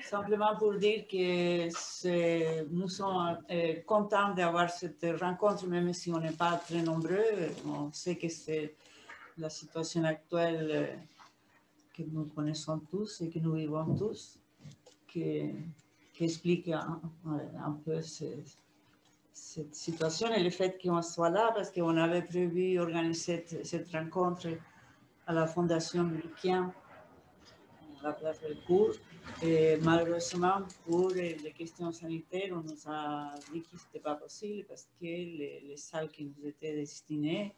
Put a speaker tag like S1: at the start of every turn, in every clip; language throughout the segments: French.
S1: Simplement pour dire que nous sommes contents d'avoir cette rencontre, même si on n'est pas très nombreux. On sait que c'est la situation actuelle que nous connaissons tous et que nous vivons tous, qui explique un peu cette situation et le fait qu'on soit là, parce qu'on avait prévu organiser cette rencontre à la Fondation Luquien, à la place del cours. Et malheureusement, pour les questions sanitaires, on nous a dit que ce n'était pas possible parce que les salles qui nous étaient destinées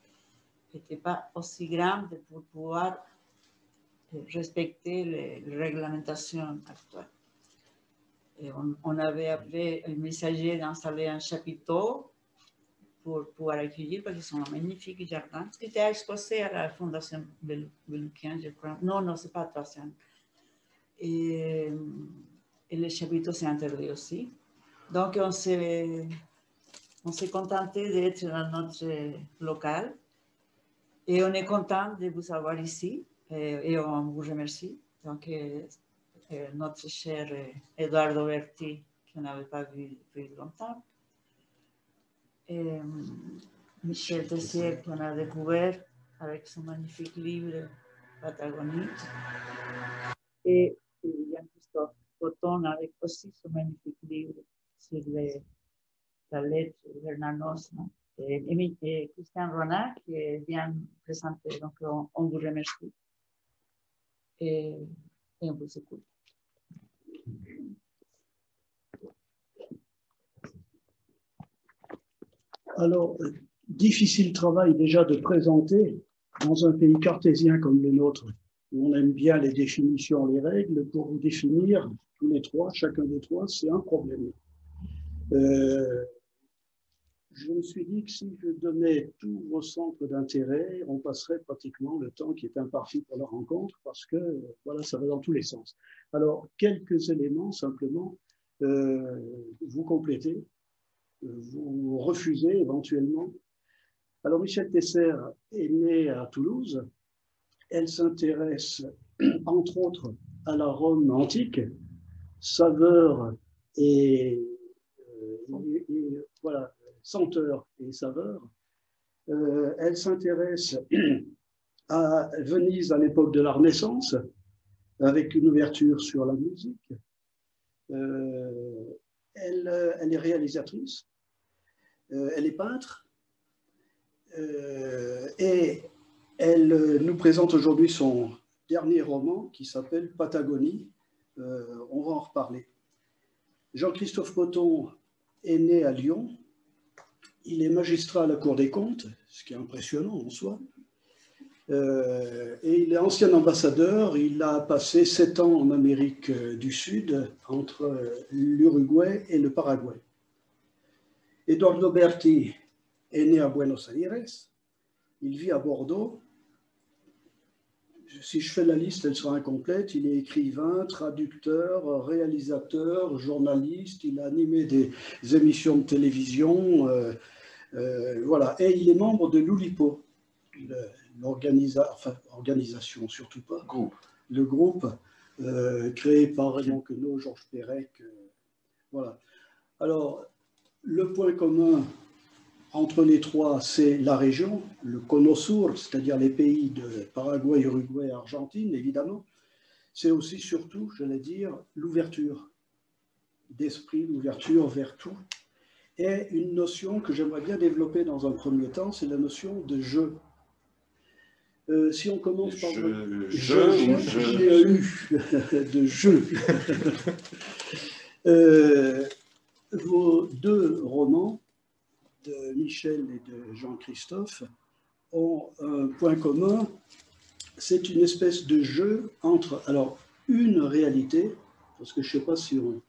S1: n'étaient pas aussi grandes pour pouvoir respecter les réglementations actuelles. Et on avait appelé le messager d'installer un chapiteau pour pouvoir accueillir, parce qu'ils sont un magnifique jardin, qui était exposé à la Fondation Luquien, je crois. Non, ce n'est pas toi, et le chapiteau s'est interdit aussi. Donc, on s'est contenté d'être dans notre local et on est content de vous avoir ici et on vous remercie. Donc, notre cher Eduardo Berti, qu'on n'avait pas vu depuis longtemps, et Michel Tessier, qu'on a découvert avec son magnifique livre Patagonie, et Jean-Christophe Coton avec aussi ce magnifique livre sur la lettre Vernanos, et Christian Ronat qui vient présenter. Donc, on vous remercie et on vous écoute.
S2: Alors, difficile travail déjà de présenter dans un pays cartésien comme le nôtre, où on aime bien les définitions, les règles, pour vous définir tous les trois, chacun des trois, c'est un problème. Je me suis dit que si je donnais tous vos centres d'intérêt, on passerait pratiquement le temps qui est imparti pour la rencontre, parce que voilà, ça va dans tous les sens. Alors, quelques éléments simplement, vous complétez, vous refusez éventuellement. Alors, Michel Tesser est née à Toulouse. Elle s'intéresse, entre autres, à la Rome antique, saveur et voilà, senteur et saveur. Elle s'intéresse à Venise à l'époque de la Renaissance, avec une ouverture sur la musique. Elle est réalisatrice, elle est peintre, et elle nous présente aujourd'hui son dernier roman qui s'appelle Patagonie. On va en reparler. Jean-Christophe Coton est né à Lyon. Il est magistrat à la Cour des comptes, ce qui est impressionnant en soi. Et il est ancien ambassadeur. Il a passé 7 ans en Amérique du Sud, entre l'Uruguay et le Paraguay. Eduardo Berti est né à Buenos Aires. Il vit à Bordeaux. Si je fais la liste, elle sera incomplète. Il est écrivain, traducteur, réalisateur, journaliste. Il a animé des émissions de télévision. Voilà. Et il est membre de l'Oulipo, organisation, surtout pas. Groupe. Le groupe créé par Raymond Queneau, Georges Perec. Voilà. Alors, le point commun entre les trois, c'est la région, le Cono Sur, c'est-à-dire les pays de Paraguay, Uruguay, Argentine, évidemment. C'est aussi, surtout, j'allais dire, l'ouverture d'esprit, l'ouverture vers tout. Et une notion que j'aimerais bien développer dans un premier temps, c'est la notion de jeu. Si on commence par le de jeu. Vos deux romans, de Michel et de Jean-Christophe, ont un point commun, c'est une espèce de jeu entre, alors, une réalité, parce que je ne sais pas si on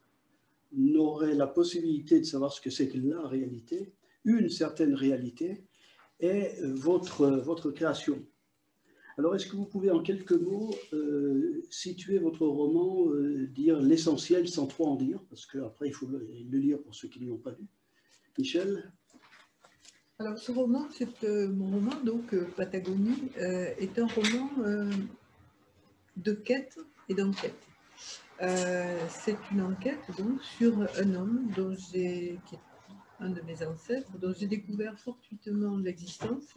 S2: aurait la possibilité de savoir ce que c'est que la réalité, une certaine réalité, et votre création. Alors, est-ce que vous pouvez en quelques mots situer votre roman, dire l'essentiel sans trop en dire, parce qu'après il faut le lire pour ceux qui ne l'ont pas lu. Michel ?
S3: Alors, ce roman, c'est mon roman, donc Patagonie, est un roman de quête et d'enquête. C'est une enquête donc sur un homme qui est un de mes ancêtres, dont j'ai découvert fortuitement l'existence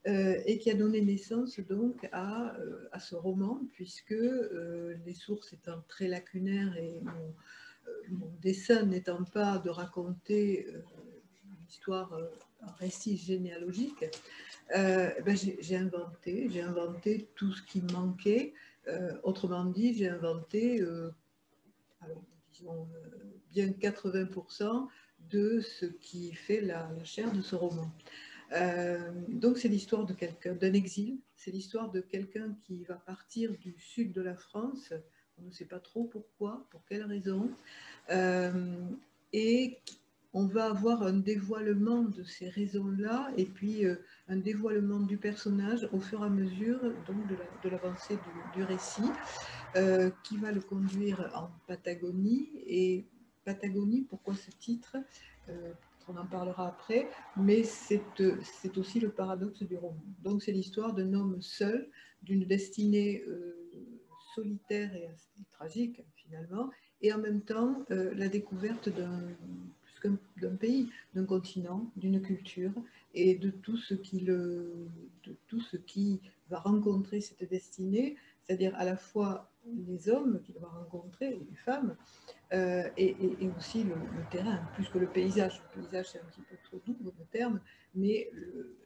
S3: et qui a donné naissance donc à ce roman, puisque les sources étant très lacunaires et mon dessein n'étant pas de raconter une histoire, un récit généalogique, ben j'ai inventé tout ce qui manquait. Autrement dit, j'ai inventé, alors, disons, bien 80% de ce qui fait la chair de ce roman. Donc c'est l'histoire de quelqu'un, d'un exil, c'est l'histoire de quelqu'un qui va partir du sud de la France, on ne sait pas trop pourquoi, pour quelle raison, et on va avoir un dévoilement de ces raisons-là, et puis un dévoilement du personnage au fur et à mesure donc, de l'avancée du récit, qui va le conduire en Patagonie. Et Patagonie, pourquoi ce titre? On en parlera après, mais c'est aussi le paradoxe du roman. Donc c'est l'histoire d'un homme seul, d'une destinée solitaire et tragique finalement, et en même temps la découverte d'un pays, d'un continent, d'une culture, et de tout ce qui va rencontrer cette destinée, c'est-à-dire à la fois les hommes qu'il va rencontrer, et les femmes, et aussi le terrain, plus que le paysage. Le paysage, c'est un petit peu trop doux le terme, mais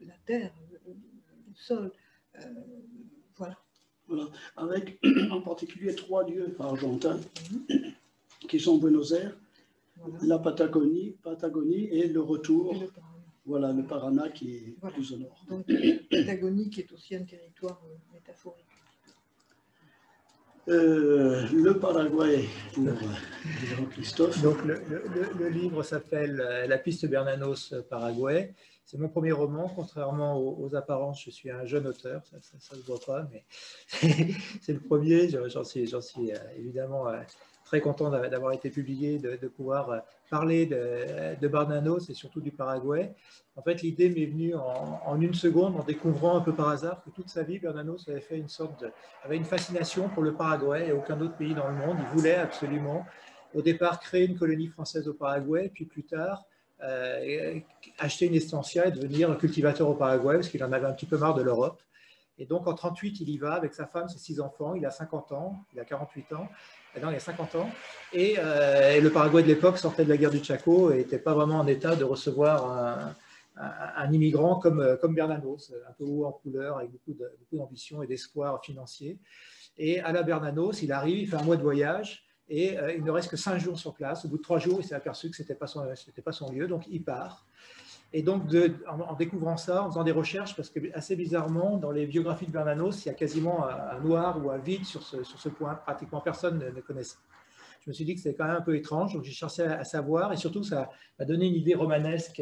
S3: la terre, le sol, voilà.
S2: Voilà. Avec en particulier 3 lieux argentins qui sont Buenos Aires, voilà, la Patagonie et le retour, et voilà, le Paraná qui est voilà, plus au nord.
S3: Donc la Patagonie qui est aussi un territoire métaphorique.
S2: Le Paraguay pour Jean-Christophe.
S4: Donc le livre s'appelle La piste Bernanos Paraguay. C'est mon premier roman, contrairement aux apparences, je suis un jeune auteur, ça ne se voit pas, mais c'est le premier, j'en suis évidemment très content d'avoir été publié, de pouvoir parler de Bernanos et surtout du Paraguay. En fait, l'idée m'est venue en une seconde, en découvrant un peu par hasard que toute sa vie, Bernanos avait fait avait une fascination pour le Paraguay et aucun autre pays dans le monde. Il voulait absolument, au départ, créer une colonie française au Paraguay, puis plus tard, acheter une estancia et devenir cultivateur au Paraguay, parce qu'il en avait un petit peu marre de l'Europe. Et donc, en 1938, il y va avec sa femme, ses 6 enfants. Il a 50 ans, il a 48 ans. Non, il a 50 ans. Et le Paraguay de l'époque sortait de la guerre du Chaco et n'était pas vraiment en état de recevoir un immigrant comme Bernanos, un peu haut en couleur, avec beaucoup d'ambition et d'espoir financier. Et à la Bernanos, il arrive, il fait un mois de voyage et il ne reste que 5 jours sur place. Au bout de 3 jours, il s'est aperçu que ce n'était pas son lieu, donc il part. Et donc, en découvrant ça, en faisant des recherches, parce que assez bizarrement, dans les biographies de Bernanos, il y a quasiment un noir ou un vide sur ce point. Pratiquement personne ne connaissait. Je me suis dit que c'était quand même un peu étrange, donc j'ai cherché à savoir, et surtout, ça m'a donné une idée romanesque,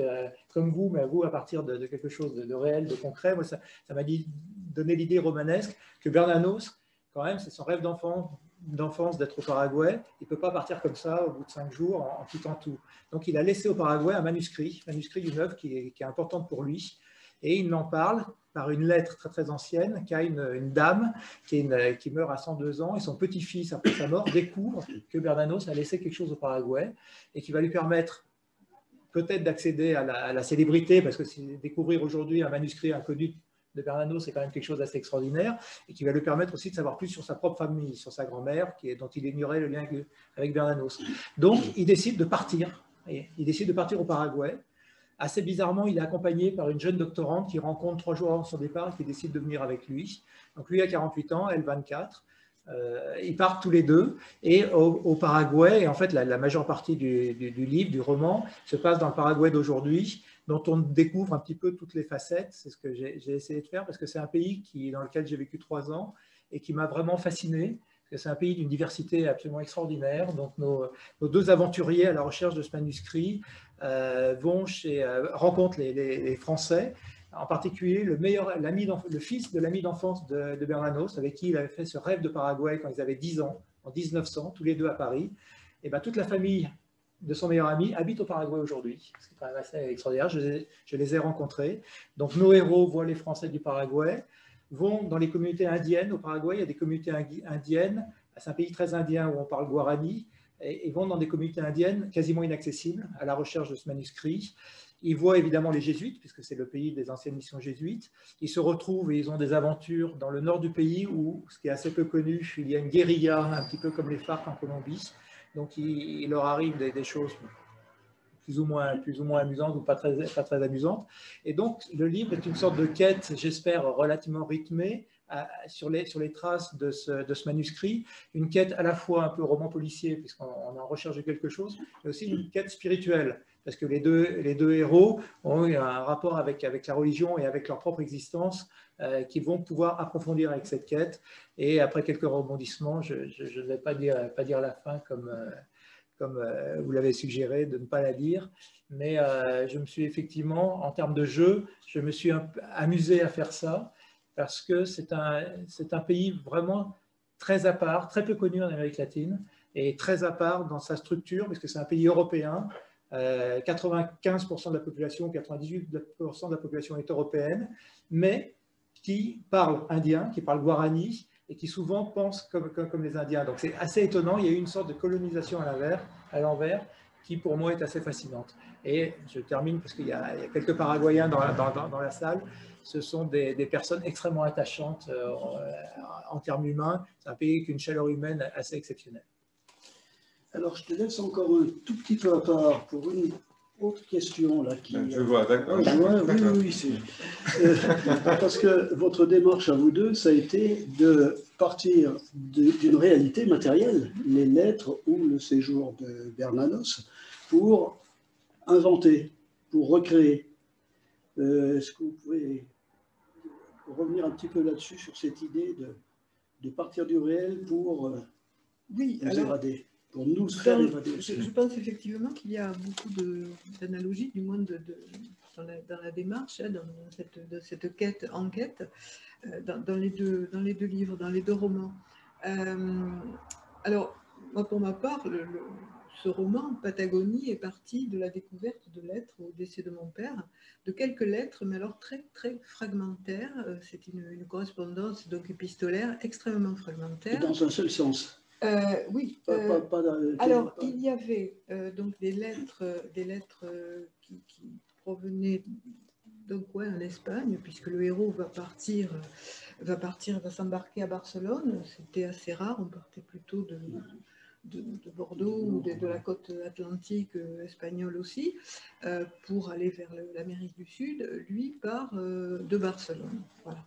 S4: comme vous, mais à vous, à partir de quelque chose de réel, de concret. Moi, ça m'a donné l'idée romanesque que Bernanos, quand même, c'est son rêve d'enfance d'être au Paraguay. Il ne peut pas partir comme ça au bout de 5 jours en quittant tout. Donc il a laissé au Paraguay un manuscrit d'une œuvre qui est importante pour lui, et il m'en parle par une lettre très très ancienne qu'a une dame qui meurt à 102 ans, et son petit-fils, après sa mort, découvre que Bernanos a laissé quelque chose au Paraguay et qui va lui permettre peut-être d'accéder à la célébrité, parce que découvrir aujourd'hui un manuscrit inconnu de Bernanos, c'est quand même quelque chose d'assez extraordinaire, et qui va lui permettre aussi de savoir plus sur sa propre famille, sur sa grand-mère, dont il ignorait le lien avec Bernanos. Donc, il décide de partir. Il décide de partir au Paraguay. Assez bizarrement, il est accompagné par une jeune doctorante qui rencontre 3 jours avant son départ et qui décide de venir avec lui. Donc, lui a 48 ans, elle 24. Ils partent tous les deux, et au Paraguay, et en fait, la majeure partie du livre, du roman, se passe dans le Paraguay d'aujourd'hui, dont on découvre un petit peu toutes les facettes. C'est ce que j'ai essayé de faire, parce que c'est un pays dans lequel j'ai vécu 3 ans et qui m'a vraiment fasciné, parce que c'est un pays d'une diversité absolument extraordinaire. Donc nos 2 aventuriers à la recherche de ce manuscrit rencontrent les Français, en particulier le fils de l'ami d'enfance de Bernanos, avec qui il avait fait ce rêve de Paraguay quand ils avaient 10 ans, en 1900, tous les 2 à Paris. Et bien, toute la famille de son meilleur ami habite au Paraguay aujourd'hui. C'est quand même assez extraordinaire. Je les ai rencontrés. Donc, nos héros voient les Français du Paraguay. vont dans les communautés indiennes. Au Paraguay, il y a des communautés indiennes. C'est un pays très indien où on parle guarani, et vont dans des communautés indiennes quasiment inaccessibles à la recherche de ce manuscrit. Ils voient évidemment les jésuites, puisque c'est le pays des anciennes missions jésuites. Ils se retrouvent et ils ont des aventures dans le nord du pays où, ce qui est assez peu connu, il y a une guérilla, un petit peu comme les FARC en Colombie. Donc il leur arrive des choses plus ou moins amusantes ou pas très amusantes. Et donc le livre est une sorte de quête, j'espère, relativement rythmée, sur les traces de ce manuscrit, une quête à la fois un peu roman policier, puisqu'on est en recherche de quelque chose, mais aussi une quête spirituelle, parce que les deux héros ont eu un rapport avec la religion et avec leur propre existence qu'ils vont pouvoir approfondir avec cette quête. Et après quelques rebondissements, je ne vais pas dire la fin comme vous l'avez suggéré, de ne pas la lire. Mais je me suis effectivement, en termes de jeu, je me suis amusé à faire ça, parce que c'est un pays vraiment très à part, très peu connu en Amérique latine, et très à part dans sa structure, parce que c'est un pays européen. 95% de la population, 98% de la population est européenne, mais qui parle indien, qui parle guarani, et qui souvent pensent comme les Indiens. Donc c'est assez étonnant, il y a eu une sorte de colonisation à l'envers, qui pour moi est assez fascinante. Et je termine parce qu'il y a quelques Paraguayens dans la salle. Ce sont des personnes extrêmement attachantes en termes humains. C'est un pays avec une chaleur humaine assez exceptionnelle.
S2: Alors, je te laisse encore un tout petit peu à part pour une autre question. Là,
S5: je vois, d'accord.
S2: Oui. Parce que votre démarche à vous deux, ça a été de partir d'une réalité matérielle, les lettres ou le séjour de Bernanos, pour inventer, pour recréer. Est-ce que vous pouvez revenir un petit peu là-dessus, sur cette idée de partir du réel pour évader, pour nous faire évader?
S3: Je pense effectivement qu'il y a beaucoup d'analogies, du moins dans la démarche, dans cette enquête, dans les deux livres, dans les deux romans. Alors, moi, pour ma part, ce roman, Patagonie, est parti de la découverte de lettres au décès de mon père, de quelques lettres, mais alors très, très fragmentaires. C'est une correspondance donc épistolaire extrêmement fragmentaire.
S2: Et dans un seul sens.
S3: Oui. Il y avait donc des lettres qui provenaient en Espagne, puisque le héros va s'embarquer à Barcelone. C'était assez rare, on partait plutôt de Bordeaux ou de la côte atlantique espagnole aussi, pour aller vers l'Amérique du Sud. Lui part de Barcelone. Voilà.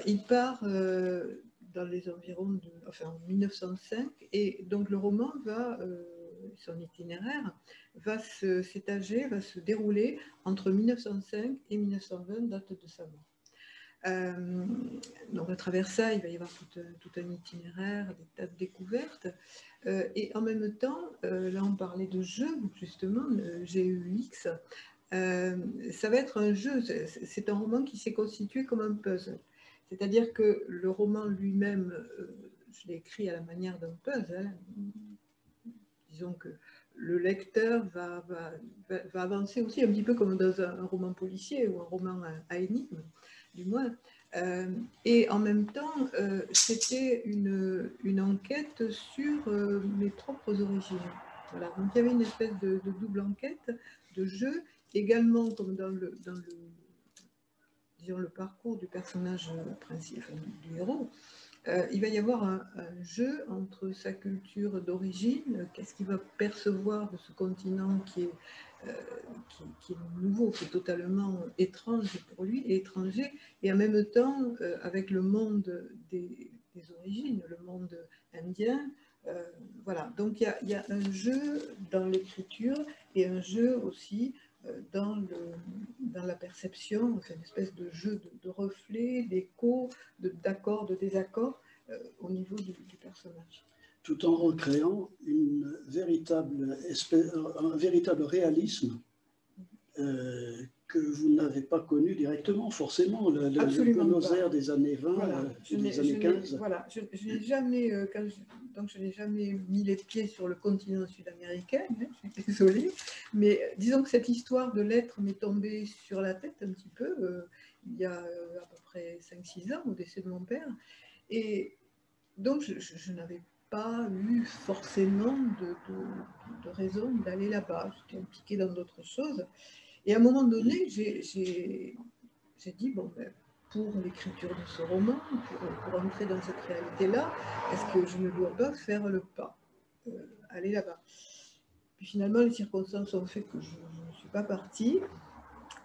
S3: Il part dans les environs en 1905, et donc le roman son itinéraire va s'étager, va se dérouler entre 1905 et 1920, date de sa mort. Donc à travers ça, il va y avoir tout un itinéraire, des tas de découvertes, et en même temps, là on parlait de jeu, justement, GUX, ça va être un jeu, c'est un roman qui s'est constitué comme un puzzle. C'est-à-dire que le roman lui-même, je l'ai écrit à la manière d'un puzzle. Disons que le lecteur va avancer aussi un petit peu comme dans un roman policier ou un roman à énigme, du moins. Et en même temps, c'était une enquête sur mes propres origines. Voilà. Donc il y avait une espèce de double enquête, de jeu, également comme dans le parcours du personnage principal, du héros. Il va y avoir un jeu entre sa culture d'origine, qu'est-ce qu'il va percevoir de ce continent qui est nouveau, qui est totalement étrange pour lui, et étranger, et en même temps avec le monde des origines, le monde indien. Voilà, donc il y a un jeu dans l'écriture et un jeu aussi dans la perception, enfin, une espèce de jeu de reflets, d'échos, d'accords, de désaccords au niveau du personnage.
S2: Tout en recréant un véritable réalisme que vous n'avez pas connu directement, forcément, le Buenos Aires des années 20, voilà. Des années 15.
S3: Voilà, je n'ai jamais, je n'ai jamais mis les pieds sur le continent sud-américain, je suis désolée, mais disons que cette histoire de lettres m'est tombée sur la tête un petit peu. il y a à peu près 5-6 ans, au décès de mon père. Et donc, je n'avais pas eu forcément de raison d'aller là-bas. J'étais impliquée dans d'autres choses. Et à un moment donné, j'ai dit, bon, ben, pour l'écriture de ce roman, pour entrer dans cette réalité-là, est-ce que je ne dois pas faire le pas, aller là-bas? Puis finalement, les circonstances ont fait que je ne suis pas partie.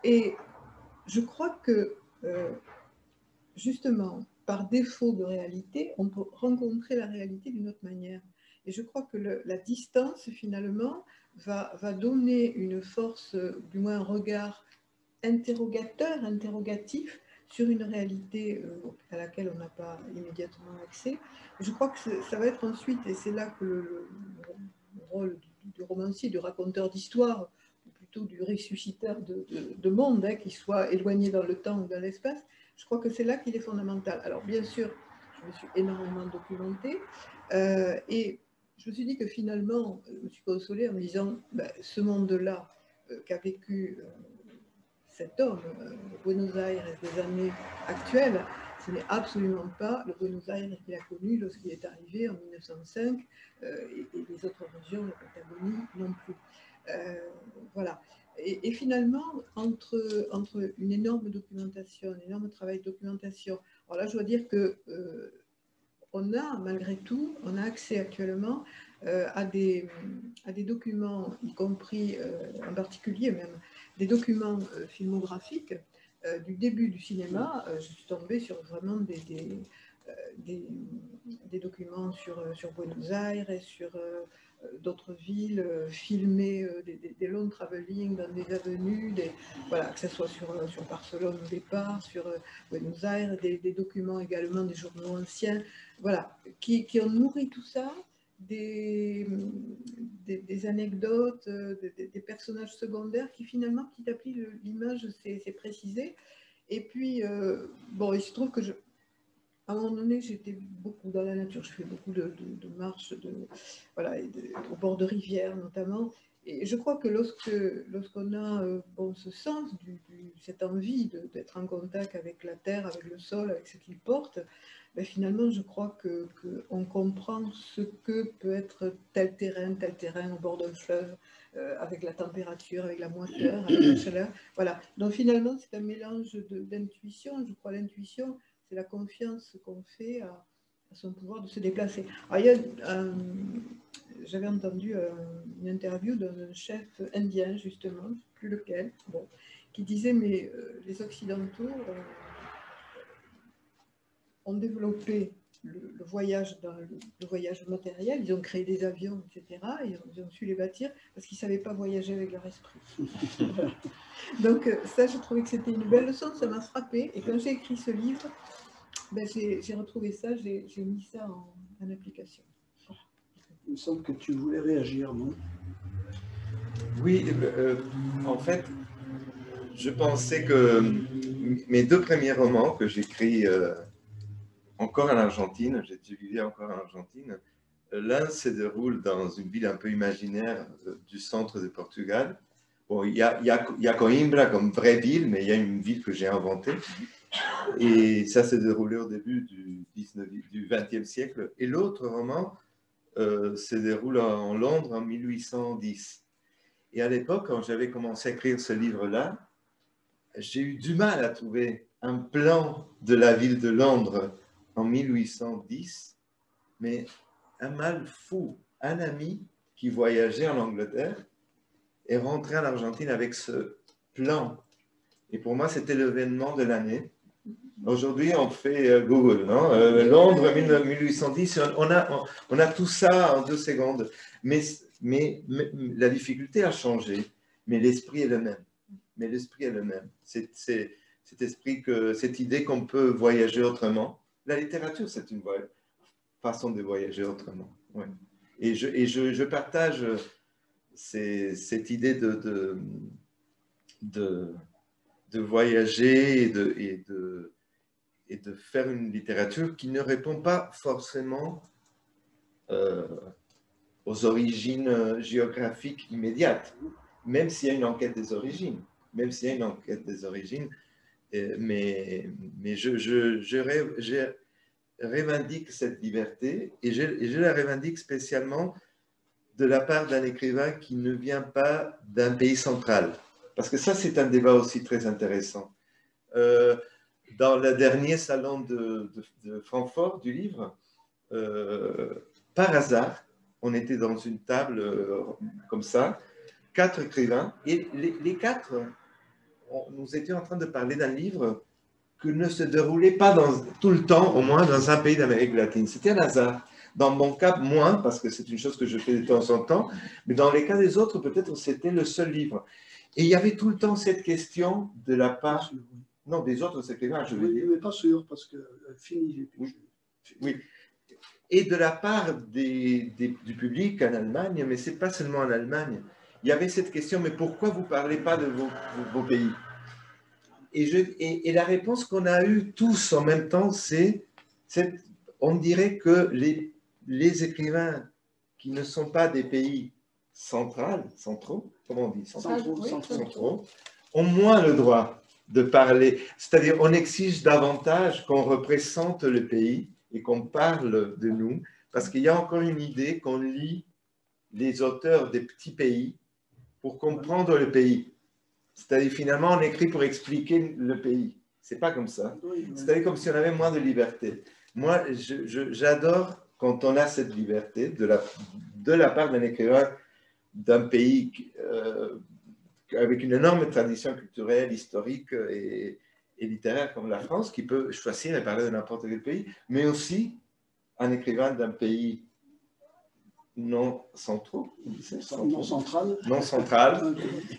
S3: Et je crois que, justement, par défaut de réalité, on peut rencontrer la réalité d'une autre manière. Et je crois que la distance, finalement, va donner une force, du moins un regard interrogateur, interrogatif, sur une réalité à laquelle on n'a pas immédiatement accès. Et je crois que ça va être ensuite, et c'est là que le rôle du romancier, du raconteur d'histoire, ou plutôt du ressusciteur de monde, hein, qui soit éloigné dans le temps ou dans l'espace, je crois que c'est là qu'il est fondamental. Alors bien sûr, je me suis énormément documentée, et je me suis dit que finalement, je me suis consolée en me disant, ben, ce monde-là qu'a vécu cet homme, Buenos Aires des années actuelles, ce n'est absolument pas le Buenos Aires qu'il a connu lorsqu'il est arrivé en 1905, et les autres régions, la Patagonie non plus. Voilà. Et finalement, entre une énorme documentation, un énorme travail de documentation, alors là, je dois dire que on a, malgré tout, on a accès actuellement à des documents, y compris en particulier même, des documents filmographiques du début du cinéma. Je suis tombée sur vraiment des documents sur Buenos Aires et sur d'autres villes, filmés, des long travelling dans des avenues, voilà, que ce soit sur Barcelone au départ, sur Buenos Aires, des documents également des journaux anciens, voilà, qui ont nourri tout ça, des anecdotes, des personnages secondaires qui finalement, petit à petit, l'image s'est précisée. Et puis, bon, il se trouve que à un moment donné, j'étais beaucoup dans la nature, je fais beaucoup de marches, voilà, au bord de rivières notamment. Et je crois que lorsqu'on a bon, ce sens, cette envie d'être en contact avec la terre, avec le sol, avec ce qu'il porte, ben finalement, je crois qu'on comprend ce que peut être tel terrain au bord d'un fleuve, avec la température, avec la moiteur, avec la chaleur. Voilà. Donc finalement, c'est un mélange d'intuition. Je crois l'intuition, c'est la confiance qu'on fait à son pouvoir de se déplacer. Alors, j'avais entendu une interview d'un chef indien, justement, je ne sais plus lequel, bon, qui disait, mais les Occidentaux ont développé le voyage matériel, ils ont créé des avions, etc., ils ont su les bâtir parce qu'ils ne savaient pas voyager avec leur esprit. Donc ça, je trouvais que c'était une belle leçon, ça m'a frappée, et quand j'ai écrit ce livre, ben, j'ai retrouvé ça, j'ai mis ça en application.
S2: Il me semble que tu voulais réagir, non?
S5: Oui, en fait, je pensais que mes deux premiers romans que j'écris encore en Argentine, j'ai vécu encore en Argentine, l'un se déroule dans une ville un peu imaginaire du centre de Portugal. Bon, il y a Coimbra comme vraie ville, mais il y a une ville que j'ai inventée. Et ça s'est déroulé au début du XXe siècle. Et l'autre roman se déroule en Londres en 1810. Et à l'époque, quand j'avais commencé à écrire ce livre-là, j'ai eu du mal à trouver un plan de la ville de Londres en 1810, mais un mal fou, un ami qui voyageait en Angleterre est rentré en Argentine avec ce plan. Et pour moi, c'était l'événement de l'année. Aujourd'hui, on fait Google, non? Londres 1810, on a tout ça en 2 secondes. Mais la difficulté a changé, mais l'esprit est le même. Mais l'esprit est le même. C'est cette idée qu'on peut voyager autrement. La littérature, c'est une façon de voyager autrement. Ouais. Et je partage cette idée de voyager et de faire une littérature qui ne répond pas forcément aux origines géographiques immédiates, même s'il y a une enquête des origines. Même s'il y a une enquête des origines, Mais je revendique cette liberté et je la revendique spécialement de la part d'un écrivain qui ne vient pas d'un pays central. Parce que ça, c'est un débat aussi très intéressant. Dans le dernier salon de Francfort du livre, par hasard, on était dans une table comme ça, 4 écrivains, et les 4, nous étions en train de parler d'un livre qui ne se déroulait pas tout le temps, au moins, dans un pays d'Amérique latine. C'était un hasard. Dans mon cas, moins, parce que c'est une chose que je fais de temps en temps, mais dans les cas des autres, peut-être c'était le seul livre. Et il y avait tout le temps cette question de la part... Non, des autres écrivains, je veux dire.
S2: Mais pas sûr, parce que fini.
S5: Oui. Et de la part du public en Allemagne, mais ce n'est pas seulement en Allemagne, il y avait cette question, mais pourquoi vous ne parlez pas de vos pays? Et la réponse qu'on a eue tous en même temps, c'est on dirait que les écrivains qui ne sont pas des pays centraux, comment on dit? Centraux, ont moins le droit de parler. C'est-à-dire, on exige davantage qu'on représente le pays et qu'on parle de nous, parce qu'il y a encore une idée qu'on lit les auteurs des petits pays pour comprendre le pays. C'est-à-dire, finalement, on écrit pour expliquer le pays. C'est pas comme ça. C'est-à-dire comme si on avait moins de liberté. Moi, j'adore quand on a cette liberté de la part d'un écrivain d'un pays avec une énorme tradition culturelle, historique et littéraire comme la France, qui peut choisir et parler de n'importe quel pays, mais aussi un écrivain d'un pays non central. Non central.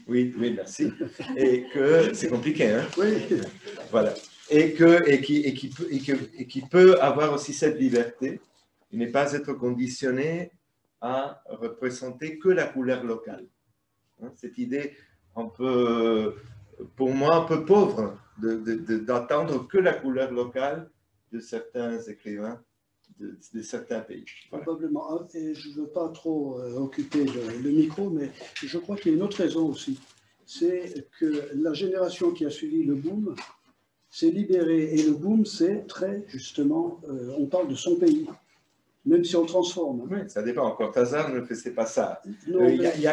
S5: Oui, merci. Et que c'est compliqué, hein?
S2: Oui.
S5: Voilà. Et qui peut avoir aussi cette liberté et ne pas être conditionné à représenter que la couleur locale. Cette idée un peu, pour moi, un peu pauvre d'entendre que la couleur locale de certains écrivains de certains pays. Voilà.
S2: Probablement. Et je ne veux pas trop occuper le micro, mais je crois qu'il y a une autre raison aussi. C'est que la génération qui a suivi le boom s'est libérée. Et le boom, c'est très justement, on parle de son pays, même si on le transforme.
S5: Oui, ça dépend. Cortázar ne faisait pas ça.
S2: Non,
S5: il y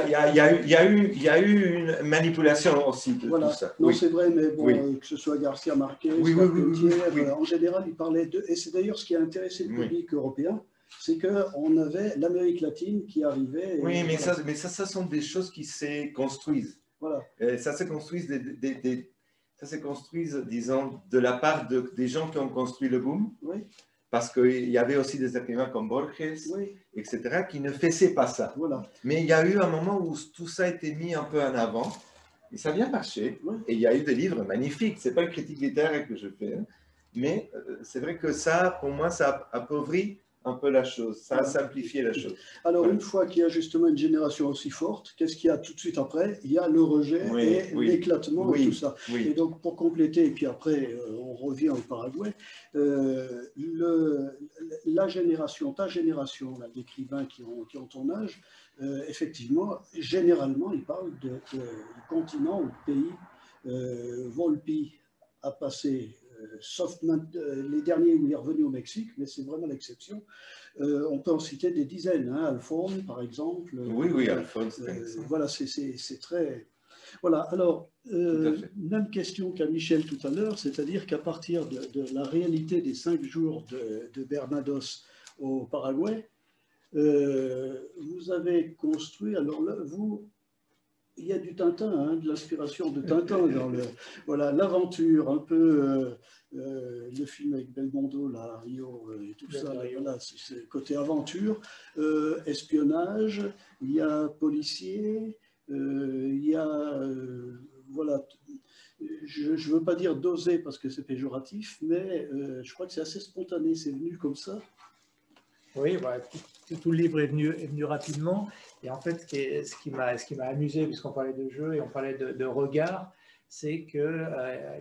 S5: a eu une manipulation aussi de
S2: voilà.
S5: tout ça.
S2: Non,
S5: oui.
S2: C'est vrai, mais bon,
S5: oui.
S2: Que ce soit Garcia Marquez,
S5: oui,
S2: en général, il parlait de... Et c'est d'ailleurs ce qui a intéressé le public européen, c'est qu'on avait l'Amérique latine qui arrivait...
S5: Oui, mais ça sont des choses qui se construisent.
S2: Voilà.
S5: Ça se construise, disons, de la part des gens qui ont construit le boom.
S2: Oui.
S5: Parce qu'il y avait aussi des écrivains comme Borges, etc., qui ne faisaient pas ça.
S2: Voilà.
S5: Mais il y a eu un moment où tout ça a été mis un peu en avant, et ça a bien marché. Et il y a eu des livres magnifiques. Ce n'est pas une critique littéraire que je fais, hein. Mais c'est vrai que ça, pour moi, ça appauvrit un peu la chose, ça a simplifié la chose.
S2: Alors, une fois qu'il y a justement une génération aussi forte, qu'est-ce qu'il y a tout de suite après? Il y a le rejet et l'éclatement et tout ça. Et donc, pour compléter, et puis après, on revient au Paraguay, la génération, ta génération d'écrivains qui ont ton âge, effectivement, généralement, ils parlent du continent ou pays. Volpi a passé... sauf les derniers où il est revenu au Mexique, mais c'est vraiment l'exception. On peut en citer des dizaines, hein, Alphonse par exemple.
S5: Oui, Alphonse.
S2: Voilà, c'est très... Voilà, alors, même question qu'à Michel tout à l'heure, c'est-à-dire qu'à partir de la réalité des 5 jours de Bernados au Paraguay, vous avez construit, alors là, il y a du Tintin, hein, de l'inspiration de Tintin dans voilà, l'aventure, un peu le film avec Belmondo, là, Rio et tout ça, là, voilà, c'est côté aventure, espionnage, il y a policier, il y a, voilà, je ne veux pas dire dosé parce que c'est péjoratif, mais je crois que c'est assez spontané, c'est venu comme ça.
S4: Oui, bah, tout le livre est venu rapidement. Et en fait, ce qui m'a amusé, puisqu'on parlait de jeu et on parlait de regard, c'est que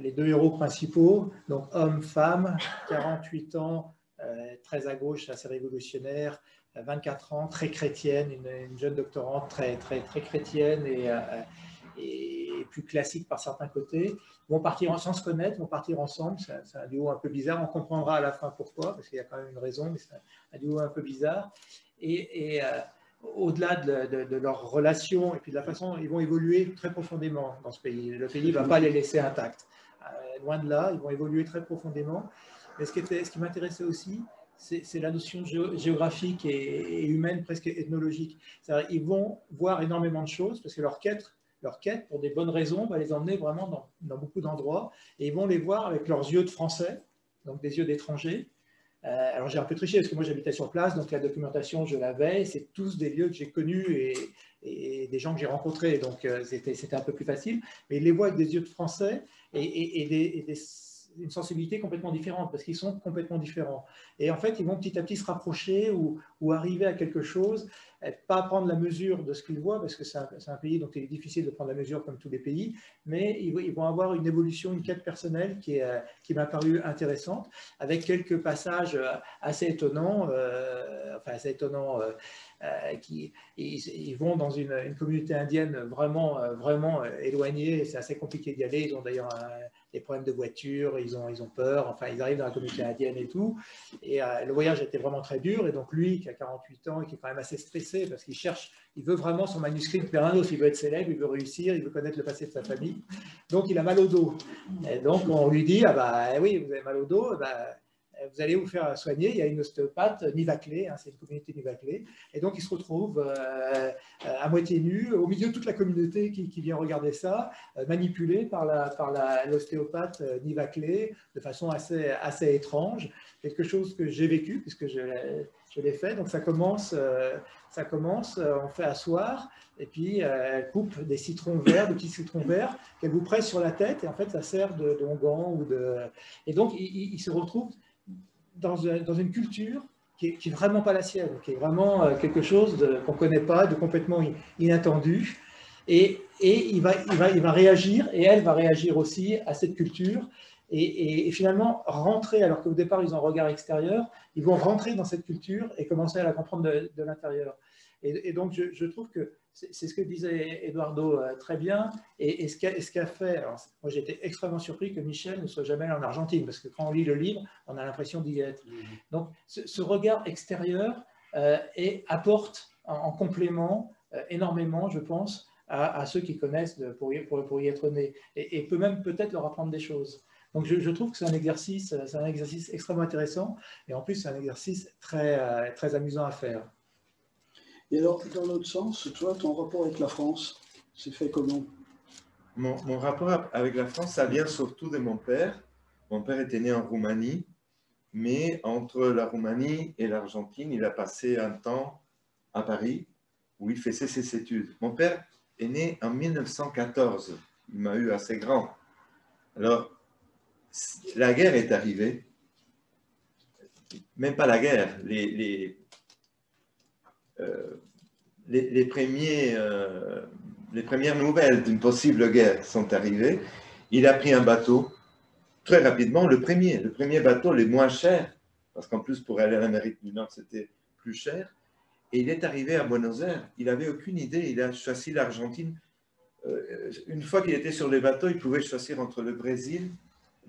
S4: les 2 héros principaux, donc homme, femme, 48 ans, très à gauche, assez révolutionnaire, 24 ans, très chrétienne, une jeune doctorante très chrétienne, et plus classique par certains côtés, vont partir sans se connaître, vont partir ensemble. C'est un duo un peu bizarre. On comprendra à la fin pourquoi, parce qu'il y a quand même une raison, mais c'est un duo un peu bizarre. Et au-delà de leur relation et puis de la façon dont ils vont évoluer très profondément dans ce pays. Le pays ne va pas les laisser intacts. Loin de là, ils vont évoluer très profondément. Mais ce qui m'intéressait aussi, c'est la notion géographique et humaine, presque ethnologique. Ils vont voir énormément de choses parce que leur quête, pour des bonnes raisons, va les emmener vraiment dans beaucoup d'endroits et ils vont les voir avec leurs yeux de Français, donc des yeux d'étrangers. Alors j'ai un peu triché parce que moi j'habitais sur place, donc la documentation je l'avais, c'est tous des lieux que j'ai connus et des gens que j'ai rencontrés, donc c'était un peu plus facile, mais ils les voient avec des yeux de Français et une sensibilité complètement différente parce qu'ils sont complètement différents. Et en fait, ils vont petit à petit se rapprocher ou arriver à quelque chose, pas prendre la mesure de ce qu'ils voient parce que c'est un pays dont il est difficile de prendre la mesure comme tous les pays, mais ils vont avoir une évolution, une quête personnelle qui m'a paru intéressante avec quelques passages assez étonnants, ils vont dans une communauté indienne vraiment éloignée, c'est assez compliqué d'y aller, ils ont d'ailleurs des problèmes de voiture, ils ont peur, enfin ils arrivent dans la communauté indienne et tout, et le voyage était vraiment très dur, et donc lui qui a 48 ans et qui est quand même assez stressé parce il veut vraiment son manuscrit de Bernanos, il veut être célèbre, il veut réussir, il veut connaître le passé de sa famille, donc il a mal au dos, et donc on lui dit, ah bah oui, vous avez mal au dos, bah, vous allez vous faire soigner, il y a une ostéopathe, Nivaclé, c'est une communauté Nivaclé, et donc il se retrouve à moitié nu, au milieu de toute la communauté qui vient regarder ça, manipulé par l'ostéopathe Nivaclé de façon assez étrange, quelque chose que j'ai vécu puisque je l'ai fait, donc ça commence, on fait asseoir, et puis elle coupe des citrons verts, des petits citrons verts, qu'elle vous presse sur la tête, et en fait ça sert d'onguent, et donc il se retrouve dans une culture qui est vraiment pas la sienne, qui est vraiment quelque chose qu'on ne connaît pas, de complètement inattendu. Et il va réagir, et elle va réagir aussi à cette culture, et finalement rentrer, alors qu'au départ ils ont un regard extérieur, ils vont rentrer dans cette culture et commencer à la comprendre de l'intérieur. Et donc je trouve que c'est ce que disait Eduardo très bien, et ce qu'a fait, alors, moi j'ai été extrêmement surpris que Michel ne soit jamais allé en Argentine, parce que quand on lit le livre, on a l'impression d'y être. Donc ce regard extérieur apporte en complément énormément, je pense, à ceux qui connaissent pour y être nés, et peut même peut-être leur apprendre des choses. Donc je trouve que c'est un exercice extrêmement intéressant, et en plus c'est un exercice très, très amusant à faire.
S2: Et alors, dans l'autre sens, toi, ton rapport avec la France, c'est fait comment?
S5: Mon rapport avec la France, ça vient surtout de mon père. Mon père était né en Roumanie, mais entre la Roumanie et l'Argentine, il a passé un temps à Paris, où il faisait ses études. Mon père est né en 1914. Il m'a eu assez grand. Alors, la guerre est arrivée. Même pas la guerre. Les premières nouvelles d'une possible guerre sont arrivées. Il a pris un bateau très rapidement, le premier bateau, le moins cher, parce qu'en plus pour aller à l'Amérique du Nord, c'était plus cher. Et il est arrivé à Buenos Aires. Il n'avait aucune idée. Il a choisi l'Argentine. Une fois qu'il était sur le bateau, il pouvait choisir entre le Brésil,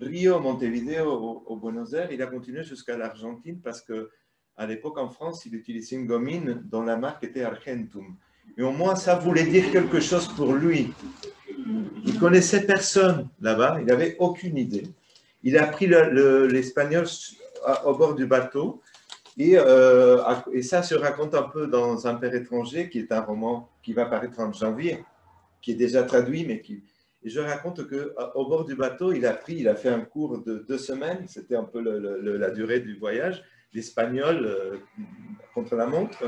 S5: Rio, Montevideo au Buenos Aires. Il a continué jusqu'à l'Argentine parce que à l'époque, en France, il utilisait une gommine dont la marque était Argentum. Et au moins, ça voulait dire quelque chose pour lui. Il connaissait personne là-bas, il n'avait aucune idée. Il a appris l'espagnol au bord du bateau, et ça se raconte un peu dans Un père étranger, qui est un roman qui va paraître en janvier, qui est déjà traduit, mais Et je raconte qu'au bord du bateau, il a fait un cours de 2 semaines, c'était un peu la durée du voyage, l'espagnol contre la montre,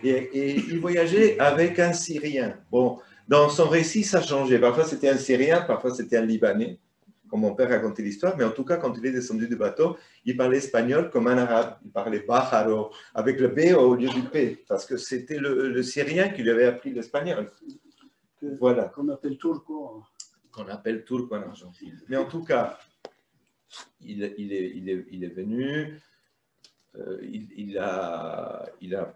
S5: et il voyageait avec un Syrien. Bon, dans son récit, ça changeait. Parfois, c'était un Syrien, parfois, c'était un Libanais, comme mon père racontait l'histoire, mais en tout cas, quand il est descendu du bateau, il parlait espagnol comme un arabe. Il parlait pájaro, avec le B au lieu du P, parce que c'était le Syrien qui lui avait appris l'espagnol. Voilà.
S2: Qu'on appelle turco.
S5: Qu'on appelle turco en Argentine. Mais en tout cas, il est venu, il a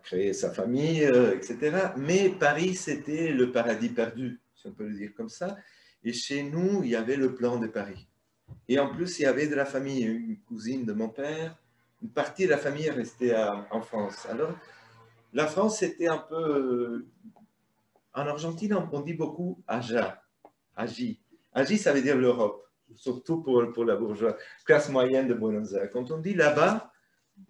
S5: créé sa famille, etc. Mais Paris, c'était le paradis perdu, si on peut le dire comme ça. Et chez nous, il y avait le plan de Paris. Et en plus, il y avait de la famille, une cousine de mon père. Une partie de la famille est restée en France. Alors, la France, c'était un peu... en Argentine, on dit beaucoup Aja, Agi. Agi, ça veut dire l'Europe, surtout pour la bourgeoise, classe moyenne de Buenos Aires. Quand on dit là-bas,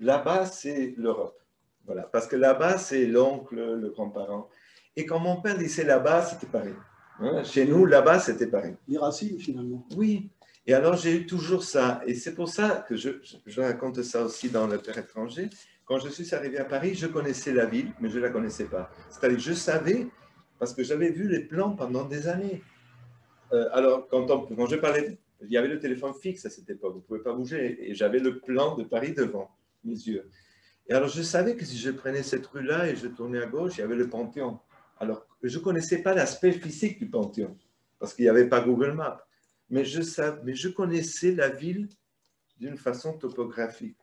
S5: là-bas, c'est l'Europe. Voilà, parce que là-bas, c'est l'oncle, le grand-parent. Et quand mon père disait là-bas, c'était Paris. Hein, chez nous, là-bas, c'était Paris.
S2: Les racines, finalement.
S5: Oui. Et alors, j'ai eu toujours ça. Et c'est pour ça que je raconte ça aussi dans Le Père étranger. Quand je suis arrivé à Paris, je connaissais la ville, mais je ne la connaissais pas. C'est-à-dire que je savais, parce que j'avais vu les plans pendant des années. Alors, quand je parlais, il y avait le téléphone fixe à cette époque, vous ne pouvez pas bouger. Et j'avais le plan de Paris devant mes yeux. Et alors, je savais que si je prenais cette rue-là et je tournais à gauche, il y avait le Panthéon. Alors, je ne connaissais pas l'aspect physique du Panthéon, parce qu'il n'y avait pas Google Maps. Mais je connaissais la ville d'une façon topographique.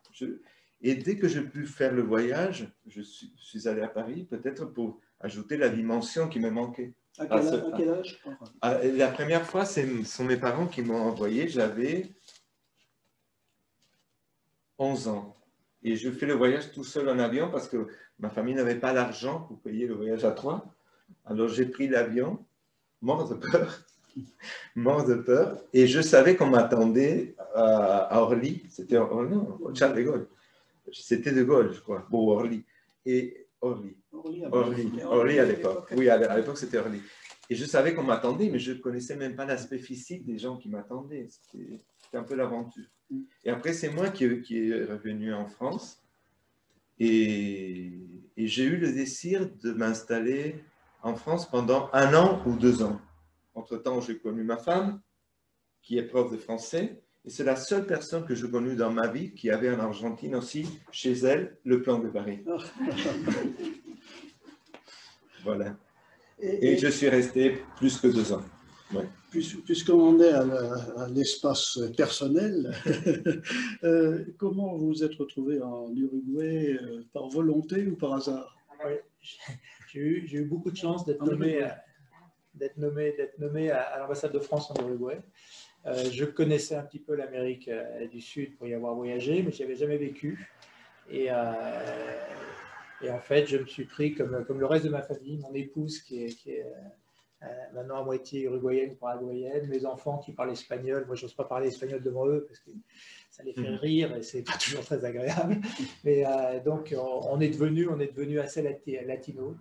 S5: Et dès que j'ai pu faire le voyage, je suis allé à Paris, peut-être pour ajouter la dimension qui me manquait.
S2: À quel âge?
S5: La première fois, ce sont mes parents qui m'ont envoyé. J'avais 11 ans. Et je fais le voyage tout seul en avion parce que ma famille n'avait pas l'argent pour payer le voyage à 3. Alors j'ai pris l'avion, mort de peur. Mort de peur. Et je savais qu'on m'attendait à Orly. C'était non, Charles de Gaulle. C'était de Gaulle, je crois. Bon, Orly. Et Orly à l'époque. Oui, à l'époque, c'était Orly. Et je savais qu'on m'attendait, mais je ne connaissais même pas l'aspect physique des gens qui m'attendaient. C'était un peu l'aventure. Et après, c'est moi qui est revenu en France. Et j'ai eu le désir de m'installer en France pendant 1 an ou 2 ans. Entre-temps, j'ai connu ma femme, qui est prof de français, et c'est la seule personne que j'ai connue dans ma vie qui avait en Argentine aussi, chez elle, le plan de Paris. Voilà. Et je suis resté plus que 2 ans. Ouais.
S2: Puisqu'on en est à l'espace personnel, comment vous vous êtes retrouvé en Uruguay, par volonté ou par hasard?
S4: J'ai eu beaucoup de chance d'être nommé à l'ambassade de France en Uruguay. Je connaissais un petit peu l'Amérique du Sud pour y avoir voyagé, mais je n'y avais jamais vécu. Et en fait, je me suis pris, comme le reste de ma famille, mon épouse qui est maintenant à moitié uruguayenne, paraguayenne, mes enfants qui parlent espagnol. Moi, je n'ose pas parler espagnol devant eux parce que ça les fait rire et c'est pas toujours très agréable. Mais donc, on est devenu assez latino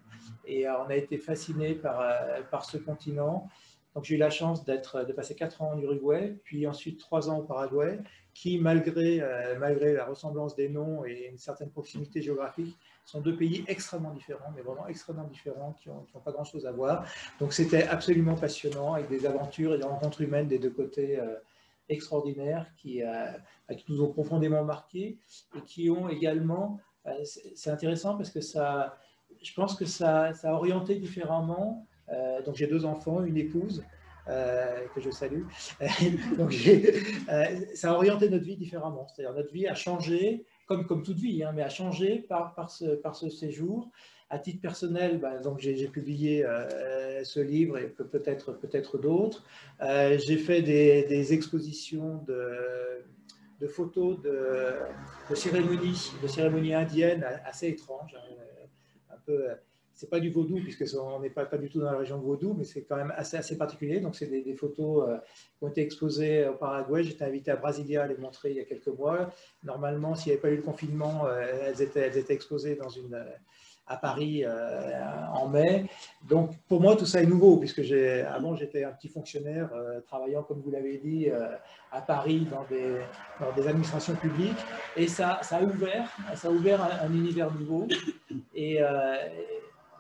S4: et on a été fascinés par ce continent. Donc, j'ai eu la chance de passer 4 ans en Uruguay, puis ensuite 3 ans au Paraguay, qui, malgré la ressemblance des noms et une certaine proximité géographique, sont 2 pays extrêmement différents, mais vraiment extrêmement différents, qui n'ont pas grand-chose à voir. Donc, c'était absolument passionnant, avec des aventures et des rencontres humaines des 2 côtés extraordinaires qui nous ont profondément marqués et qui ont également, c'est intéressant parce que je pense que ça a orienté différemment. Donc j'ai 2 enfants, une épouse que je salue. Donc ça a orienté notre vie différemment. C'est-à-dire notre vie a changé, comme toute vie, hein, mais a changé par ce séjour. À titre personnel, donc j'ai publié ce livre et peut-être d'autres. J'ai fait des expositions de photos de cérémonies indiennes assez étranges, un peu. C'est pas du vaudou, puisqu'on n'est pas du tout dans la région de vaudou, mais c'est quand même assez particulier. Donc, c'est des photos qui ont été exposées au Paraguay. J'étais invité à Brasilia à les montrer il y a quelques mois. Normalement, s'il n'y avait pas eu le confinement, elles étaient exposées à Paris en mai. Donc, pour moi, tout ça est nouveau, puisque avant, j'étais un petit fonctionnaire travaillant, comme vous l'avez dit, à Paris dans des administrations publiques. Et ça a ouvert un univers nouveau.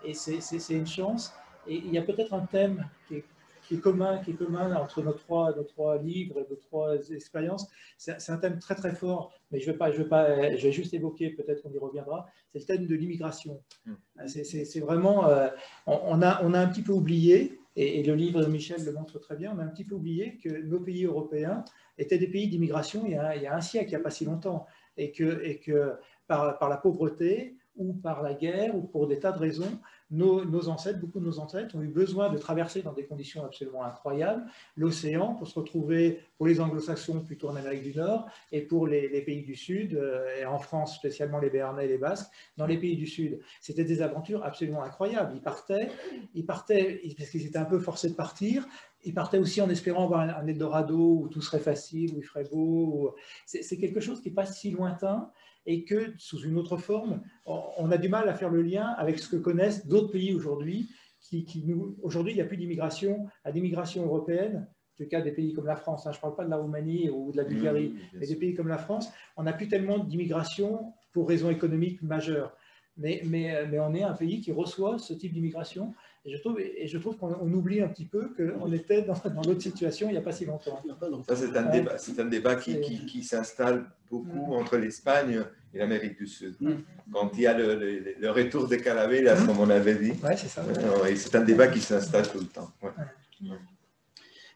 S4: Et c'est une chance. Et il y a peut-être un thème qui est commun entre nos trois livres et nos 3 expériences. C'est un thème très très fort, mais je vais juste évoquer, peut-être qu'on y reviendra, c'est le thème de l'immigration. C'est vraiment, on a un petit peu oublié, et le livre de Michel le montre très bien, on a un petit peu oublié que nos pays européens étaient des pays d'immigration il y a un siècle, il n'y a pas si longtemps, et que par la pauvreté, ou par la guerre, ou pour des tas de raisons, nos ancêtres, beaucoup de nos ancêtres ont eu besoin de traverser dans des conditions absolument incroyables l'océan pour se retrouver, pour les anglo-saxons plutôt en Amérique du Nord, et pour les pays du Sud, et en France spécialement les Béarnais et les Basques, dans les pays du Sud. C'était des aventures absolument incroyables. Ils partaient parce qu'ils étaient un peu forcés de partir. Ils partaient aussi en espérant avoir un Eldorado où tout serait facile, où il ferait beau. C'est quelque chose qui n'est pas si lointain et que, sous une autre forme, on a du mal à faire le lien avec ce que connaissent d'autres pays aujourd'hui. Aujourd'hui, il n'y a plus d'immigration, à l'immigration européenne, c'est le cas des pays comme la France, hein, je ne parle pas de la Roumanie ou de la Bulgarie, mais des pays comme la France, on n'a plus tellement d'immigration pour raisons économiques majeures. Mais on est un pays qui reçoit ce type d'immigration. Et je trouve qu'on oublie un petit peu qu'on était dans l'autre situation il n'y a pas si longtemps.
S5: Ça, c'est un débat qui s'installe beaucoup entre l'Espagne et l'Amérique du Sud. Quand il y a le retour des Caravelas, comme on avait dit,
S4: c'est ça.
S5: c'est un débat qui s'installe tout le temps.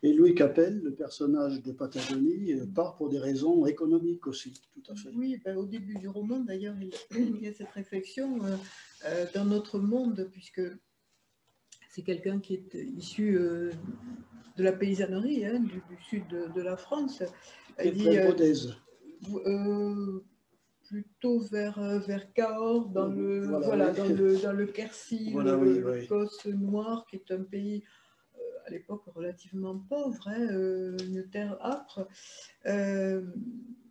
S2: Et Louis Capel, le personnage de Patagonie, part pour des raisons économiques aussi, tout à fait.
S3: Oui, au début du roman, d'ailleurs, il y a cette réflexion dans notre monde, puisque c'est quelqu'un qui est issu de la paysannerie, hein, du sud de la France.
S2: Il dit
S3: plutôt vers Cahors, dans le Quercy, le Cosse noir, qui est un pays à l'époque relativement pauvre, hein, une terre âpre.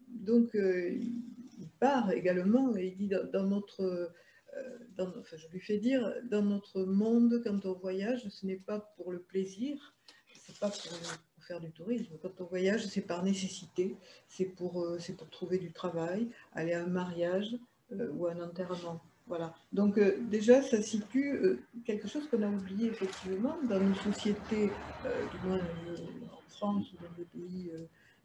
S3: Donc, il part également et il dit dans notre... je lui fais dire, dans notre monde, quand on voyage, ce n'est pas pour le plaisir, c'est pas pour faire du tourisme. Quand on voyage, c'est par nécessité, c'est pour trouver du travail, aller à un mariage ou à un enterrement. Voilà. Donc déjà, ça situe quelque chose qu'on a oublié effectivement dans nos sociétés, du moins en France ou dans des pays,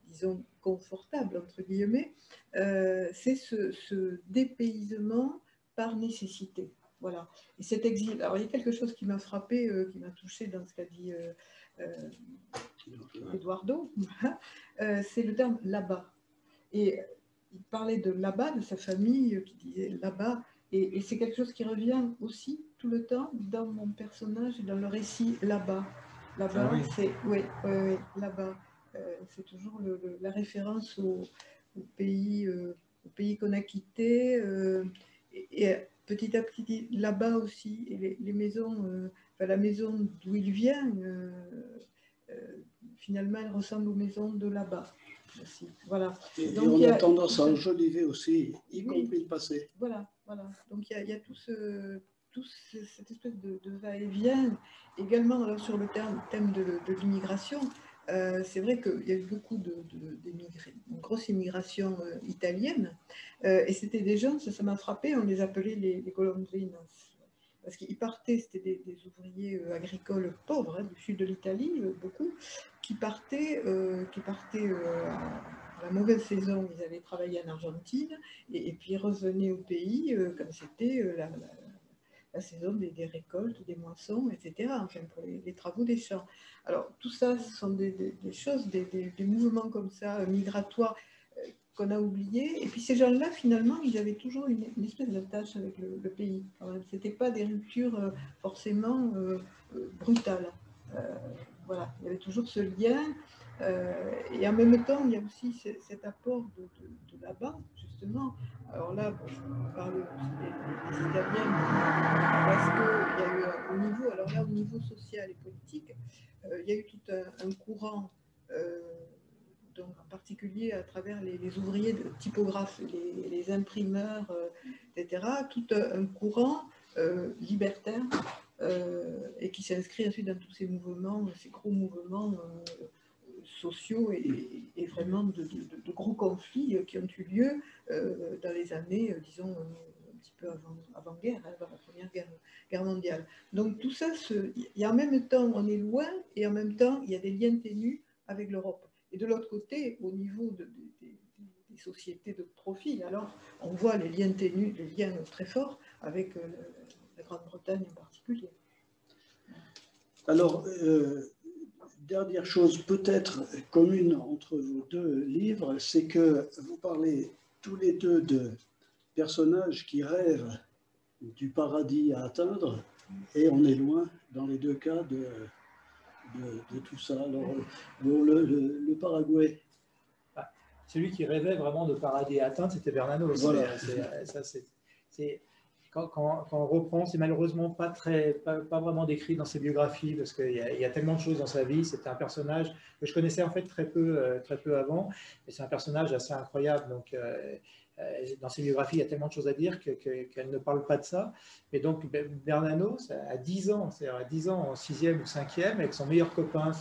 S3: disons, confortables, entre guillemets, c'est ce dépaysement par nécessité. Voilà. Et cet exil, alors il y a quelque chose qui m'a frappé, qui m'a touché dans ce qu'a dit Eduardo, c'est le terme là-bas. Et il parlait de là-bas, de sa famille qui disait là-bas, et c'est quelque chose qui revient aussi tout le temps dans mon personnage et dans le récit là-bas. Là-bas, c'est là-bas. C'est toujours la référence au pays qu'on a quitté. Et petit à petit, là-bas aussi, et les maisons, la maison d'où il vient, finalement, elle ressemble aux maisons de là-bas aussi. Voilà.
S2: Et donc, on a tendance à enjoliver aussi, y compris le passé.
S3: Voilà. Donc il y a tout cette espèce de va-et-vient. Également, alors, sur le thème de l'immigration, c'est vrai qu'il y a eu beaucoup d'émigrés, une grosse immigration italienne, et c'était des gens, ça m'a frappé, on les appelait les golondrinos, parce qu'ils partaient, c'était des ouvriers agricoles pauvres, hein, du sud de l'Italie, beaucoup, qui partaient à la mauvaise saison, ils allaient travailler en Argentine, et puis ils revenaient au pays comme c'était la saison des récoltes, des moissons, etc., enfin pour les travaux des champs. Alors tout ça, ce sont des choses, des mouvements comme ça, migratoires, qu'on a oubliés. Et puis ces gens-là, finalement, ils avaient toujours une espèce d'attache avec le pays. Ce n'était pas des ruptures forcément brutales. Voilà, il y avait toujours ce lien. Et en même temps, il y a aussi cet apport de là-bas, justement. Alors là, bon, je parle des Italiens, parce qu'il y a eu au niveau, alors là, au niveau social et politique, il y a eu tout un courant, donc en particulier à travers les ouvriers de typographes, les imprimeurs, etc., tout un courant libertaire et qui s'inscrit ensuite dans tous ces mouvements, ces gros mouvements sociaux et vraiment de gros conflits qui ont eu lieu dans les années, disons, un petit peu avant-guerre, hein, avant la Première Guerre mondiale. Donc tout ça, il y a en même temps, on est loin, et en même temps, il y a des liens ténus avec l'Europe. Et de l'autre côté, au niveau des sociétés de profil, alors on voit les liens ténus, les liens très forts avec la Grande-Bretagne en particulier.
S2: Alors, dernière chose peut-être commune entre vos deux livres, c'est que vous parlez tous les deux de personnages qui rêvent du paradis à atteindre, et on est loin, dans les deux cas, de tout ça. Alors, bon, le Paraguay.
S4: Celui qui rêvait vraiment de paradis à atteindre, c'était Bernanos.
S2: Voilà.
S4: Quand on reprend, c'est malheureusement pas vraiment décrit dans ses biographies, parce qu'il y a tellement de choses dans sa vie. C'était un personnage que je connaissais en fait très peu avant, mais c'est un personnage assez incroyable. Donc, dans ses biographies, il y a tellement de choses à dire qu'elle ne parle pas de ça. Mais donc, Bernanos, à 10 ans, c'est-à-dire à 10 ans en 6e ou 5e, avec son meilleur copain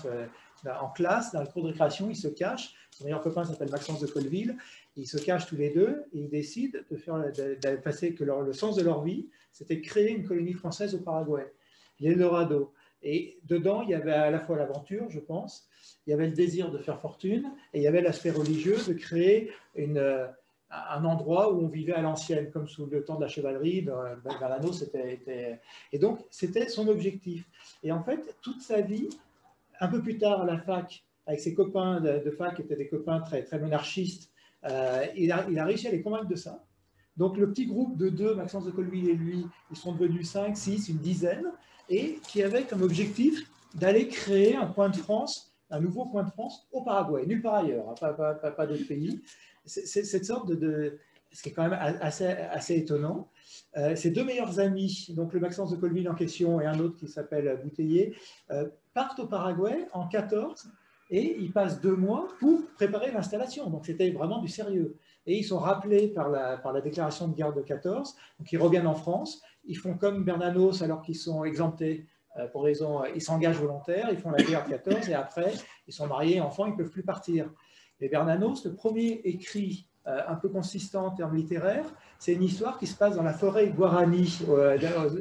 S4: en classe, dans le cours de récréation, il se cache. Son meilleur copain s'appelle Maxence de Colville. Ils se cachent tous les deux et ils décident de passer que le sens de leur vie, c'était de créer une colonie française au Paraguay, l'Eldorado. Et dedans, il y avait à la fois l'aventure, je pense, il y avait le désir de faire fortune et il y avait l'aspect religieux de créer un endroit où on vivait à l'ancienne, comme sous le temps de la chevalerie. Bernanos, et donc, c'était son objectif. Et en fait, toute sa vie, un peu plus tard à la fac, avec ses copains de fac qui étaient des copains très, très monarchistes, il a réussi à les convaincre de ça. Donc le petit groupe de 2, Maxence de Colville et lui, ils sont devenus 5, 6, une dizaine, et qui avaient comme objectif d'aller créer un coin de France, un nouveau coin de France au Paraguay, nulle part ailleurs, pas d'autres pays. C'est cette sorte ce qui est quand même assez étonnant. Ses 2 meilleurs amis, donc le Maxence de Colville en question et un autre qui s'appelle Bouteiller, partent au Paraguay en 14 et ils passent 2 mois pour préparer l'installation. Donc c'était vraiment du sérieux. Et ils sont rappelés par la déclaration de guerre de 14, donc ils reviennent en France, ils font comme Bernanos alors qu'ils sont exemptés pour raison, ils s'engagent volontaires, ils font la guerre de 14 et après ils sont mariés, enfants, ils ne peuvent plus partir. Et Bernanos, le premier écrit un peu consistant en termes littéraires, c'est une histoire qui se passe dans la forêt Guarani,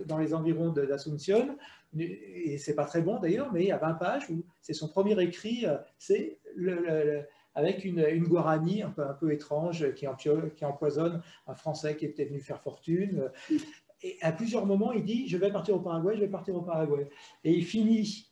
S4: dans les environs d'Asunción, et c'est pas très bon d'ailleurs, mais il y a 20 pages où c'est son premier écrit, c'est avec une Guarani un peu étrange qui empoisonne un Français qui était venu faire fortune. Et à plusieurs moments, il dit « je vais partir au Paraguay, je vais partir au Paraguay ». Et il finit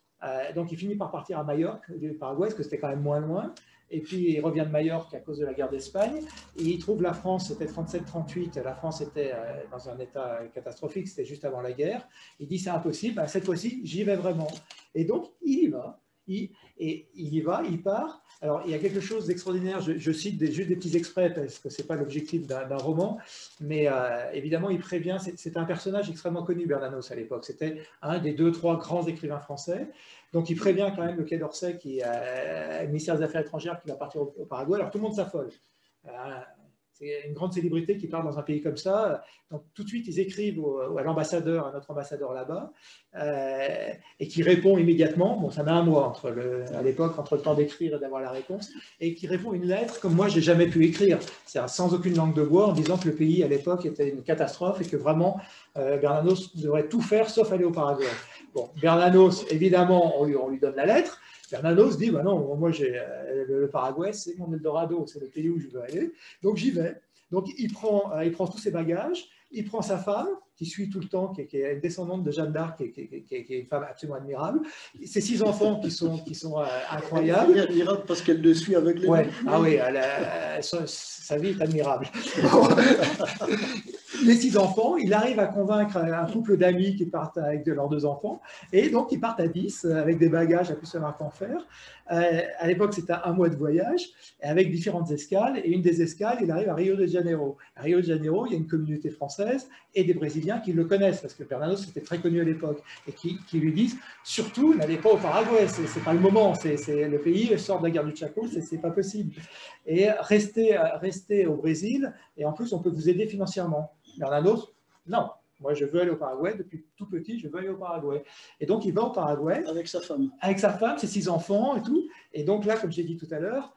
S4: par partir à Majorque, du Paraguay, parce que c'était quand même moins loin. Et puis il revient de Majorque à cause de la guerre d'Espagne. Et il trouve la France, c'était 37-38, la France était dans un état catastrophique, c'était juste avant la guerre. Il dit c'est impossible, cette fois-ci j'y vais vraiment. Et donc il y va. Il part. Alors, il y a quelque chose d'extraordinaire, je cite juste des petits extraits parce que ce n'est pas l'objectif d'un roman, mais évidemment, il prévient, c'est un personnage extrêmement connu, Bernanos, à l'époque. C'était un des 2-3 grands écrivains français. Donc, il prévient quand même le Quai d'Orsay, le ministère des Affaires étrangères, qui va partir au Paraguay. Alors, tout le monde s'affole. C'est une grande célébrité qui part dans un pays comme ça. Donc, tout de suite, ils écrivent à l'ambassadeur, à notre ambassadeur là-bas, et qui répond immédiatement. Bon, ça met un mois à l'époque, entre le temps d'écrire et d'avoir la réponse, et qui répond une lettre comme moi, j'ai jamais pu écrire. C'est-à-dire sans aucune langue de bois, en disant que le pays, à l'époque, était une catastrophe et que vraiment, Bernanos devrait tout faire sauf aller au Paraguay. Bon, Bernanos, évidemment, on lui donne la lettre. Bernanos dit bah non, moi le Paraguay, c'est mon Eldorado, c'est le pays où je veux aller, donc j'y vais. Donc il prend tous ses bagages, il prend sa femme, qui suit tout le temps, qui est une descendante de Jeanne d'Arc, qui est une femme absolument admirable, ses 6 enfants qui sont incroyables.
S2: Elle est admirable parce qu'elle le suit avec les
S4: ouais. Ah oui, sa vie est admirable. Les 6 enfants, il arrive à convaincre un couple d'amis qui partent avec leurs 2 enfants, et donc ils partent à 10 avec des bagages à plus savoir qu'en faire. À l'époque, c'était 1 mois de voyage, avec différentes escales, et une des escales, il arrive à Rio de Janeiro. À Rio de Janeiro, il y a une communauté française et des Brésiliens qui le connaissent, parce que Bernanos était très connu à l'époque, et qui lui disent, surtout, n'allez pas au Paraguay, c'est pas le moment, le pays sort de la guerre du Chaco, c'est pas possible. Et restez au Brésil, et en plus, on peut vous aider financièrement. Bernanos, non, moi je veux aller au Paraguay, depuis tout petit, je veux aller au Paraguay. Et donc il va au Paraguay.
S2: Avec sa femme.
S4: Avec sa femme, ses 6 enfants et tout. Et donc là, comme j'ai dit tout à l'heure,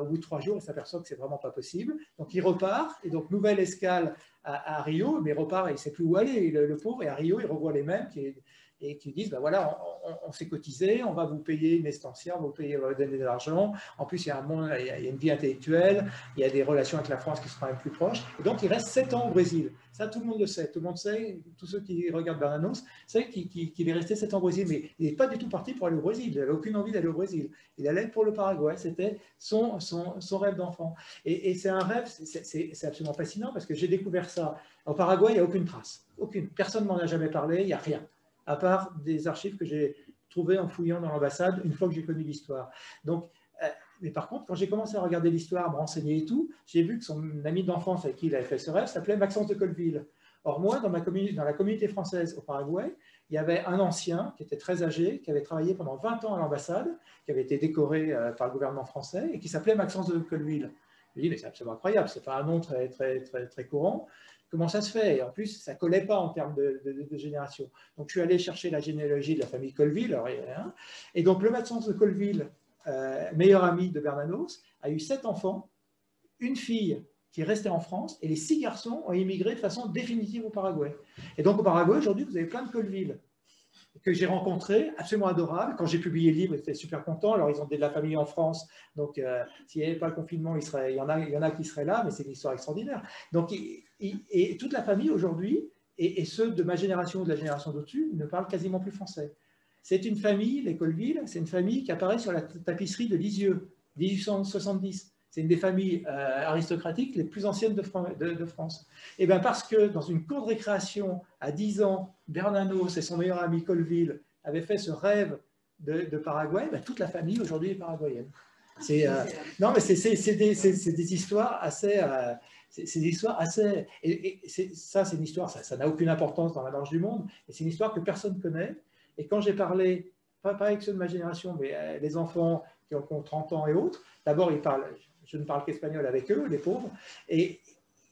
S4: au bout de 3 jours, il s'aperçoit que c'est vraiment pas possible. Donc il repart, et donc nouvelle escale à Rio, mais il repart et il ne sait plus où aller, le pauvre, et à Rio, il revoit les mêmes, qui et qui disent, ben voilà, on s'est cotisé, on va vous payer une estancière, on va vous donner de l'argent. En plus, il y a une vie intellectuelle, il y a des relations avec la France qui sont quand même plus proches. Et donc, il reste 7 ans au Brésil. Ça, tout le monde le sait. Tout le monde sait, tous ceux qui regardent Bernanos, savent qu'il est resté 7 ans au Brésil. Mais il n'est pas du tout parti pour aller au Brésil. Il n'avait aucune envie d'aller au Brésil. Il allait pour le Paraguay. C'était son rêve d'enfant. Et c'est un rêve, c'est absolument fascinant parce que j'ai découvert ça. Au Paraguay, il n'y a aucune trace. Aucune. Personne ne m'en a jamais parlé. Il n'y a rien. À part des archives que j'ai trouvées en fouillant dans l'ambassade une fois que j'ai connu l'histoire. Donc, mais par contre, quand j'ai commencé à regarder l'histoire, à me renseigner et tout, j'ai vu que son ami d'enfance avec qui il avait fait ce rêve s'appelait Maxence de Colville. Or, moi, dans la communauté française au Paraguay, il y avait un ancien qui était très âgé, qui avait travaillé pendant 20 ans à l'ambassade, qui avait été décoré par le gouvernement français et qui s'appelait Maxence de Colville. Je me dis, mais c'est absolument incroyable, c'est pas un nom très, très, très, très courant. Comment ça se fait? Et en plus, ça ne collait pas en termes de génération. Donc, je suis allé chercher la généalogie de la famille Colville. Et donc, le Maxence de Colville, meilleur ami de Bernanos, a eu 7 enfants, une fille qui est restée en France, et les 6 garçons ont immigré de façon définitive au Paraguay. Et donc, au Paraguay, aujourd'hui, vous avez plein de Colville que j'ai rencontrés, absolument adorables. Quand j'ai publié le livre, ils étaient super contents. Alors, ils ont de la famille en France, donc s'il n'y avait pas le confinement, il y en a qui seraient là, mais c'est une histoire extraordinaire. Donc, et toute la famille aujourd'hui, et ceux de ma génération ou de la génération d'au-dessus, ne parlent quasiment plus français. C'est une famille, les Colville, c'est une famille qui apparaît sur la tapisserie de Lisieux, 1870. C'est une des familles aristocratiques les plus anciennes de France. Et bien parce que dans une cour de récréation, à 10 ans, Bernanos et son meilleur ami Colville avaient fait ce rêve de Paraguay, ben toute la famille aujourd'hui est paraguayenne. Non, mais c'est des histoires assez... c'est des histoires assez... ça, c'est une histoire, ça n'a aucune importance dans la marge du monde, et c'est une histoire que personne ne connaît. Et quand j'ai parlé, pas avec ceux de ma génération, mais les enfants qui ont 30 ans et autres, d'abord, je ne parle qu'espagnol avec eux, les pauvres, et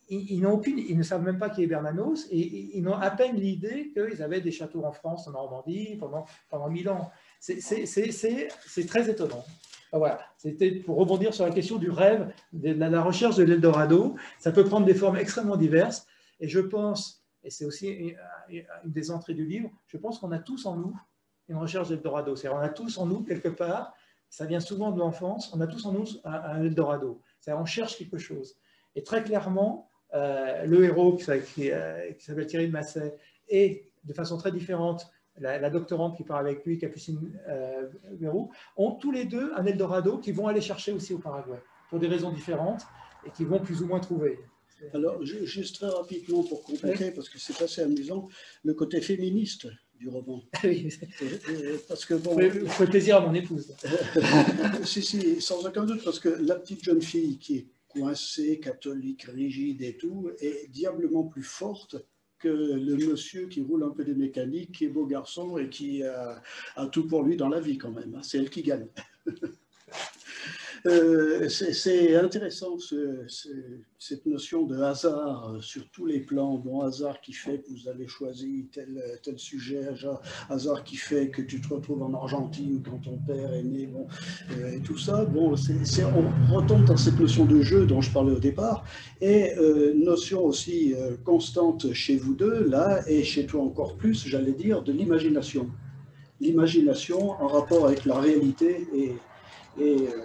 S4: ils ne savent même pas qui est Bernanos, et ils n'ont à peine l'idée qu'ils avaient des châteaux en France, en Normandie, pendant 1000 ans. C'est très étonnant. Voilà, c'était pour rebondir sur la question du rêve, de la recherche de l'Eldorado. Ça peut prendre des formes extrêmement diverses, et je pense, et c'est aussi une des entrées du livre, je pense qu'on a tous en nous une recherche d'Eldorado. C'est-à-dire on a tous en nous, quelque part, ça vient souvent de l'enfance, on a tous en nous un Eldorado. C'est-à-dire on cherche quelque chose. Et très clairement, le héros qui s'appelle Thierry de Massey et de façon très différente, la doctorante qui part avec lui, Capucine Verrou, ont tous les deux un Eldorado qu'ils vont aller chercher aussi au Paraguay, pour des raisons différentes, et qu'ils vont plus ou moins trouver.
S2: Alors, juste très rapidement pour compléter, parce que c'est assez amusant, le côté féministe du roman.
S4: Oui,
S2: parce que bon,
S4: vous faites plaisir à mon épouse.
S2: si, sans aucun doute, parce que la petite jeune fille qui est coincée, catholique, rigide et tout, est diablement plus forte que le monsieur qui roule un peu des mécaniques, qui est beau garçon et qui a tout pour lui dans la vie quand même. Hein. C'est elle qui gagne. C'est intéressant cette notion de hasard sur tous les plans. Bon, hasard qui fait que vous avez choisi tel sujet, hasard qui fait que tu te retrouves en Argentine quand ton père est né, bon, et tout ça. Bon, on retombe dans cette notion de jeu dont je parlais au départ, et notion aussi constante chez vous deux, là, et chez toi encore plus, j'allais dire, de l'imagination. L'imagination en rapport avec la réalité et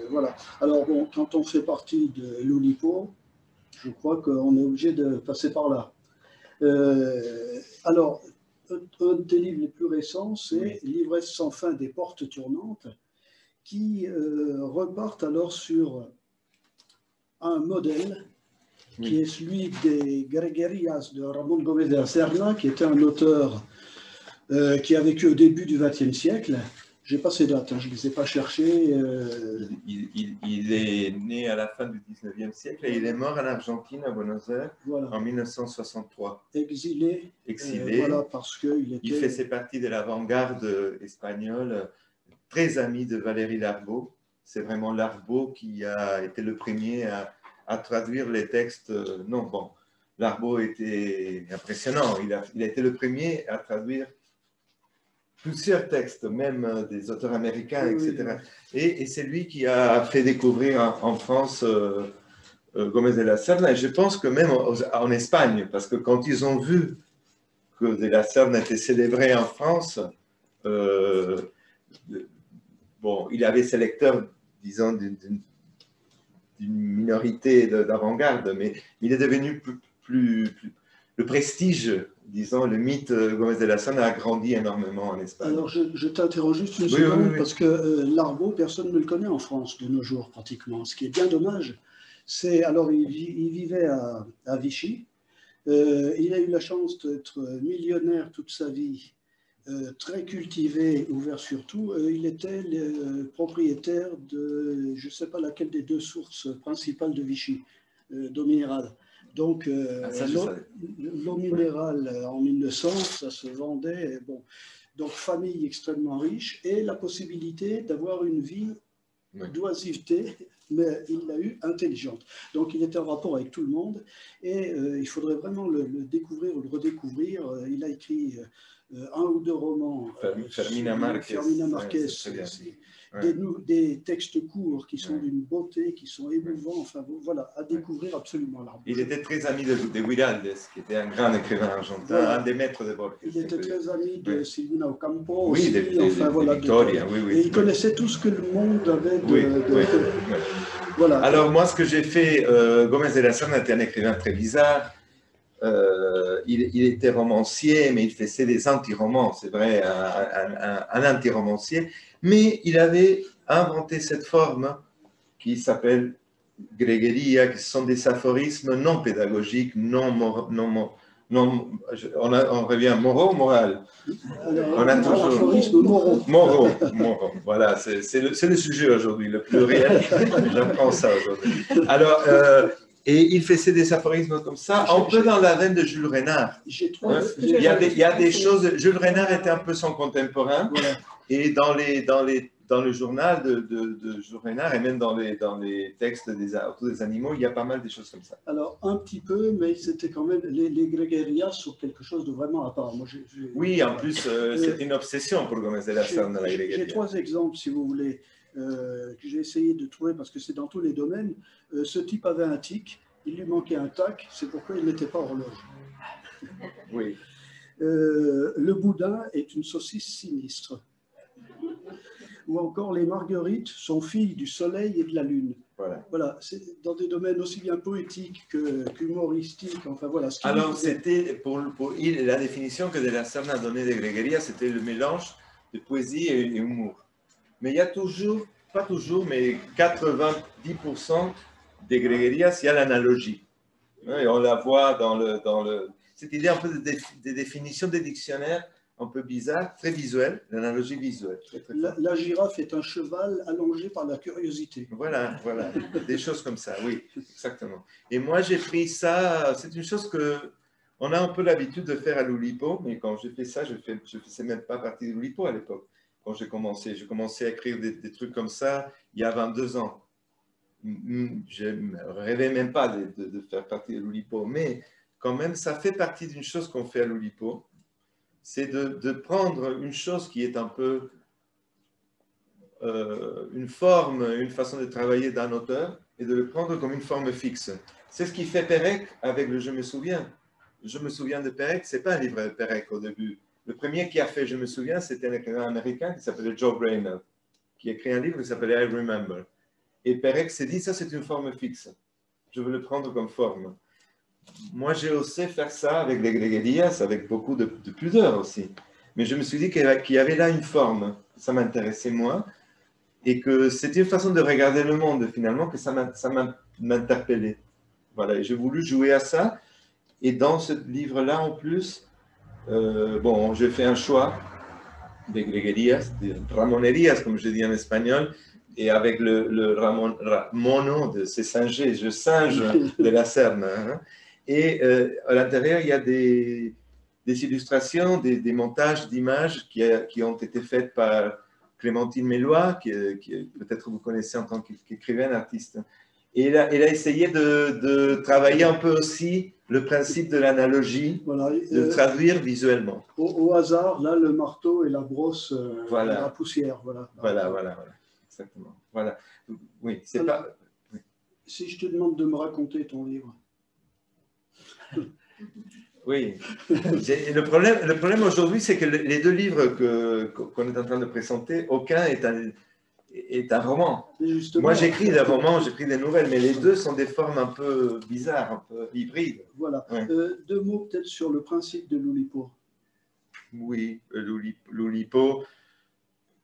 S2: voilà. Alors bon, quand on fait partie de l'Oulipo, je crois qu'on est obligé de passer par là. Alors, un des livres les plus récents, c'est L'ivresse sans fin des portes tournantes, qui repartent alors sur un modèle qui est celui des Gregerias de Ramón Gómez de la Serna, qui était un auteur qui a vécu au début du XXe siècle. Je n'ai pas ces dates, hein, je ne les ai pas cherchées.
S5: Il est né à la fin du 19e siècle et il est mort en Argentine, à Buenos Aires, voilà. En 1963.
S2: Exilé. Voilà, parce qu'il était...
S5: Il faisait partie de l'avant-garde espagnole, très ami de Valéry Larbaud. C'est vraiment Larbaud qui a été le premier à traduire les textes. Non, bon, Larbaud était impressionnant. Il a été le premier à traduire plusieurs textes, même des auteurs américains, etc. Et c'est lui qui a fait découvrir en France Gómez de la Serna. Et je pense que même en Espagne, parce que quand ils ont vu que de la Serna était célébré en France, bon, il avait ses lecteurs, disons, d'une minorité d'avant-garde, mais il est devenu le prestige, disons, le mythe Gómez de la Serna a grandi énormément en Espagne.
S2: Alors, je t'interroge juste une seconde, parce que Largo, personne ne le connaît en France de nos jours, pratiquement. Ce qui est bien dommage, c'est... Alors, il vivait à Vichy. Il a eu la chance d'être millionnaire toute sa vie, très cultivé, ouvert sur tout. Il était le propriétaire de, je ne sais pas laquelle des deux sources principales de Vichy, d'eau minérale. Donc, l'eau minérale en 1900, ça se vendait. Bon. Donc, famille extrêmement riche et la possibilité d'avoir une vie d'oisiveté, mais il l'a eu intelligente. Donc, il était en rapport avec tout le monde et il faudrait vraiment le découvrir ou le redécouvrir. Il a écrit un ou deux romans.
S5: Fermina Marquez.
S2: Fermina Marquez, des textes courts qui sont d'une beauté, qui sont émouvants. Enfin, voilà, à découvrir absolument.
S5: Il était très ami de Guiraldes, qui était un grand écrivain argentin,
S2: voilà.
S5: Un des maîtres de Borges.
S2: Il était très ami de Silvina Ocampo.
S5: Oui,
S2: aussi,
S5: de Victoria. Oui,
S2: et il connaissait tout ce que le monde avait
S5: Voilà. Alors, moi, ce que j'ai fait, Gómez de la Serna était un écrivain très bizarre. Il était romancier, mais il faisait des anti-romans, c'est vrai, un anti-romancier. Mais il avait inventé cette forme qui s'appelle grégueria, qui sont des aphorismes non pédagogiques, on revient moraux, moral. On a toujours moraux. Voilà, c'est le sujet aujourd'hui, le pluriel. J'apprends ça aujourd'hui. Alors, et il faisait des aphorismes comme ça, un peu dans la veine de Jules Renard. Il y a des choses. Jules Renard était un peu son contemporain, et dans le journal de Jules Renard et même dans les textes autour des animaux, il y a pas mal de choses comme ça.
S2: Alors, un petit peu, mais c'était quand même les gréguerias sur quelque chose de vraiment à part. Moi,
S5: oui, en plus, c'est une obsession pour Gómez de la Serna, la grégueria.
S2: J'ai trois exemples, si vous voulez, que j'ai essayé de trouver parce que c'est dans tous les domaines. Ce type avait un tic, il lui manquait un tac, c'est pourquoi il n'était pas horloge.
S5: Oui.
S2: Le boudin est une saucisse sinistre. Ou encore les marguerites sont filles du soleil et de la lune. Voilà, c'est dans des domaines aussi bien poétiques qu'humoristiques. Enfin voilà.
S5: Alors c'était pour la définition que de la Serna a donnée de grégueria, c'était le mélange de poésie et humour. Mais il y a toujours, pas toujours, mais 90% des grégerias, il y a l'analogie. Et on la voit dans cette idée un peu de définition des dictionnaires un peu bizarre, très visuel, l'analogie visuelle.
S2: La girafe est un cheval allongé par la curiosité.
S5: Voilà, des choses comme ça, oui, exactement. Et moi, j'ai pris ça, c'est une chose que on a un peu l'habitude de faire à l'Oulipo, mais quand j'ai fait ça, je ne faisais même pas partie de l'Oulipo à l'époque. Quand j'ai commencé à écrire des trucs comme ça il y a 22 ans. Je ne rêvais même pas de faire partie de l'Oulipo, mais quand même, ça fait partie d'une chose qu'on fait à l'Oulipo, c'est de prendre une chose qui est un peu une forme, une façon de travailler d'un auteur et de le prendre comme une forme fixe. C'est ce qui fait Pérec avec le « Je me souviens ». Je me souviens de Pérec, ce n'est pas un livre de Pérec au début. Le premier qui a fait « Je me souviens », c'était un écrivain américain qui s'appelait Joe Brainerd, qui a écrit un livre qui s'appelait « I Remember ». Et Pérec s'est dit « ça c'est une forme fixe, je veux le prendre comme forme ». Moi, j'ai osé faire ça avec les grégerias, avec beaucoup de pudeur aussi. Mais je me suis dit qu'il y avait là une forme, ça m'intéressait moins, et que c'était une façon de regarder le monde, finalement, que ça m'interpellait. Voilà, et j'ai voulu jouer à ça. Et dans ce livre-là, en plus, bon, j'ai fait un choix des grégerias, des ramonerias, comme je dis en espagnol, et avec le ramono, c'est singer, je singe de la Serna. Hein. Et à l'intérieur, il y a des illustrations, des montages d'images qui ont été faites par Clémentine Mélois, qui peut-être vous connaissez en tant qu'écrivaine, artiste. Et elle a essayé de travailler un peu aussi le principe de l'analogie, voilà, de traduire visuellement.
S2: Au hasard, là, le marteau et la brosse,
S5: voilà.
S2: La poussière. Voilà.
S5: Voilà. Exactement. Voilà. Oui, c'est pas...
S2: Si je te demande de me raconter ton livre.
S5: Oui. Le problème aujourd'hui, c'est que les deux livres qu'on est en train de présenter, aucun est un roman.
S2: Justement,
S5: moi, j'écris des romans, j'écris des nouvelles, mais les deux sont des formes un peu bizarres, un peu hybrides.
S2: Voilà.
S5: Ouais.
S2: 2 mots peut-être sur le principe de l'Oulipo.
S5: Oui, l'Oulipo,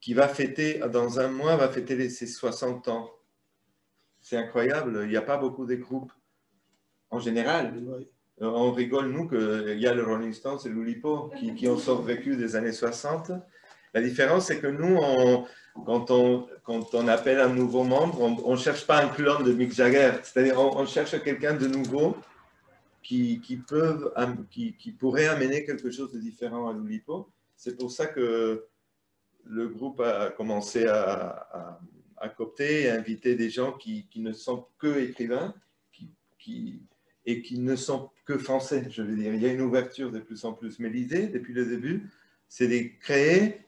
S5: qui va fêter, dans un mois, va fêter ses 60 ans. C'est incroyable, il n'y a pas beaucoup de groupes en général.
S2: Oui.
S5: On rigole, nous, qu'il y a le Rolling Stones et l'Oulipo qui ont survécu des années 60. La différence, c'est que nous, quand on appelle un nouveau membre, on ne cherche pas un clone de Mick Jagger. C'est-à-dire, on cherche quelqu'un de nouveau qui pourrait amener quelque chose de différent à l'Oulipo. C'est pour ça que le groupe a commencé à coopter et à inviter des gens qui ne sont que écrivains et qui ne sont que français, je veux dire. Il y a une ouverture de plus en plus. Mais l'idée, depuis le début, c'est de créer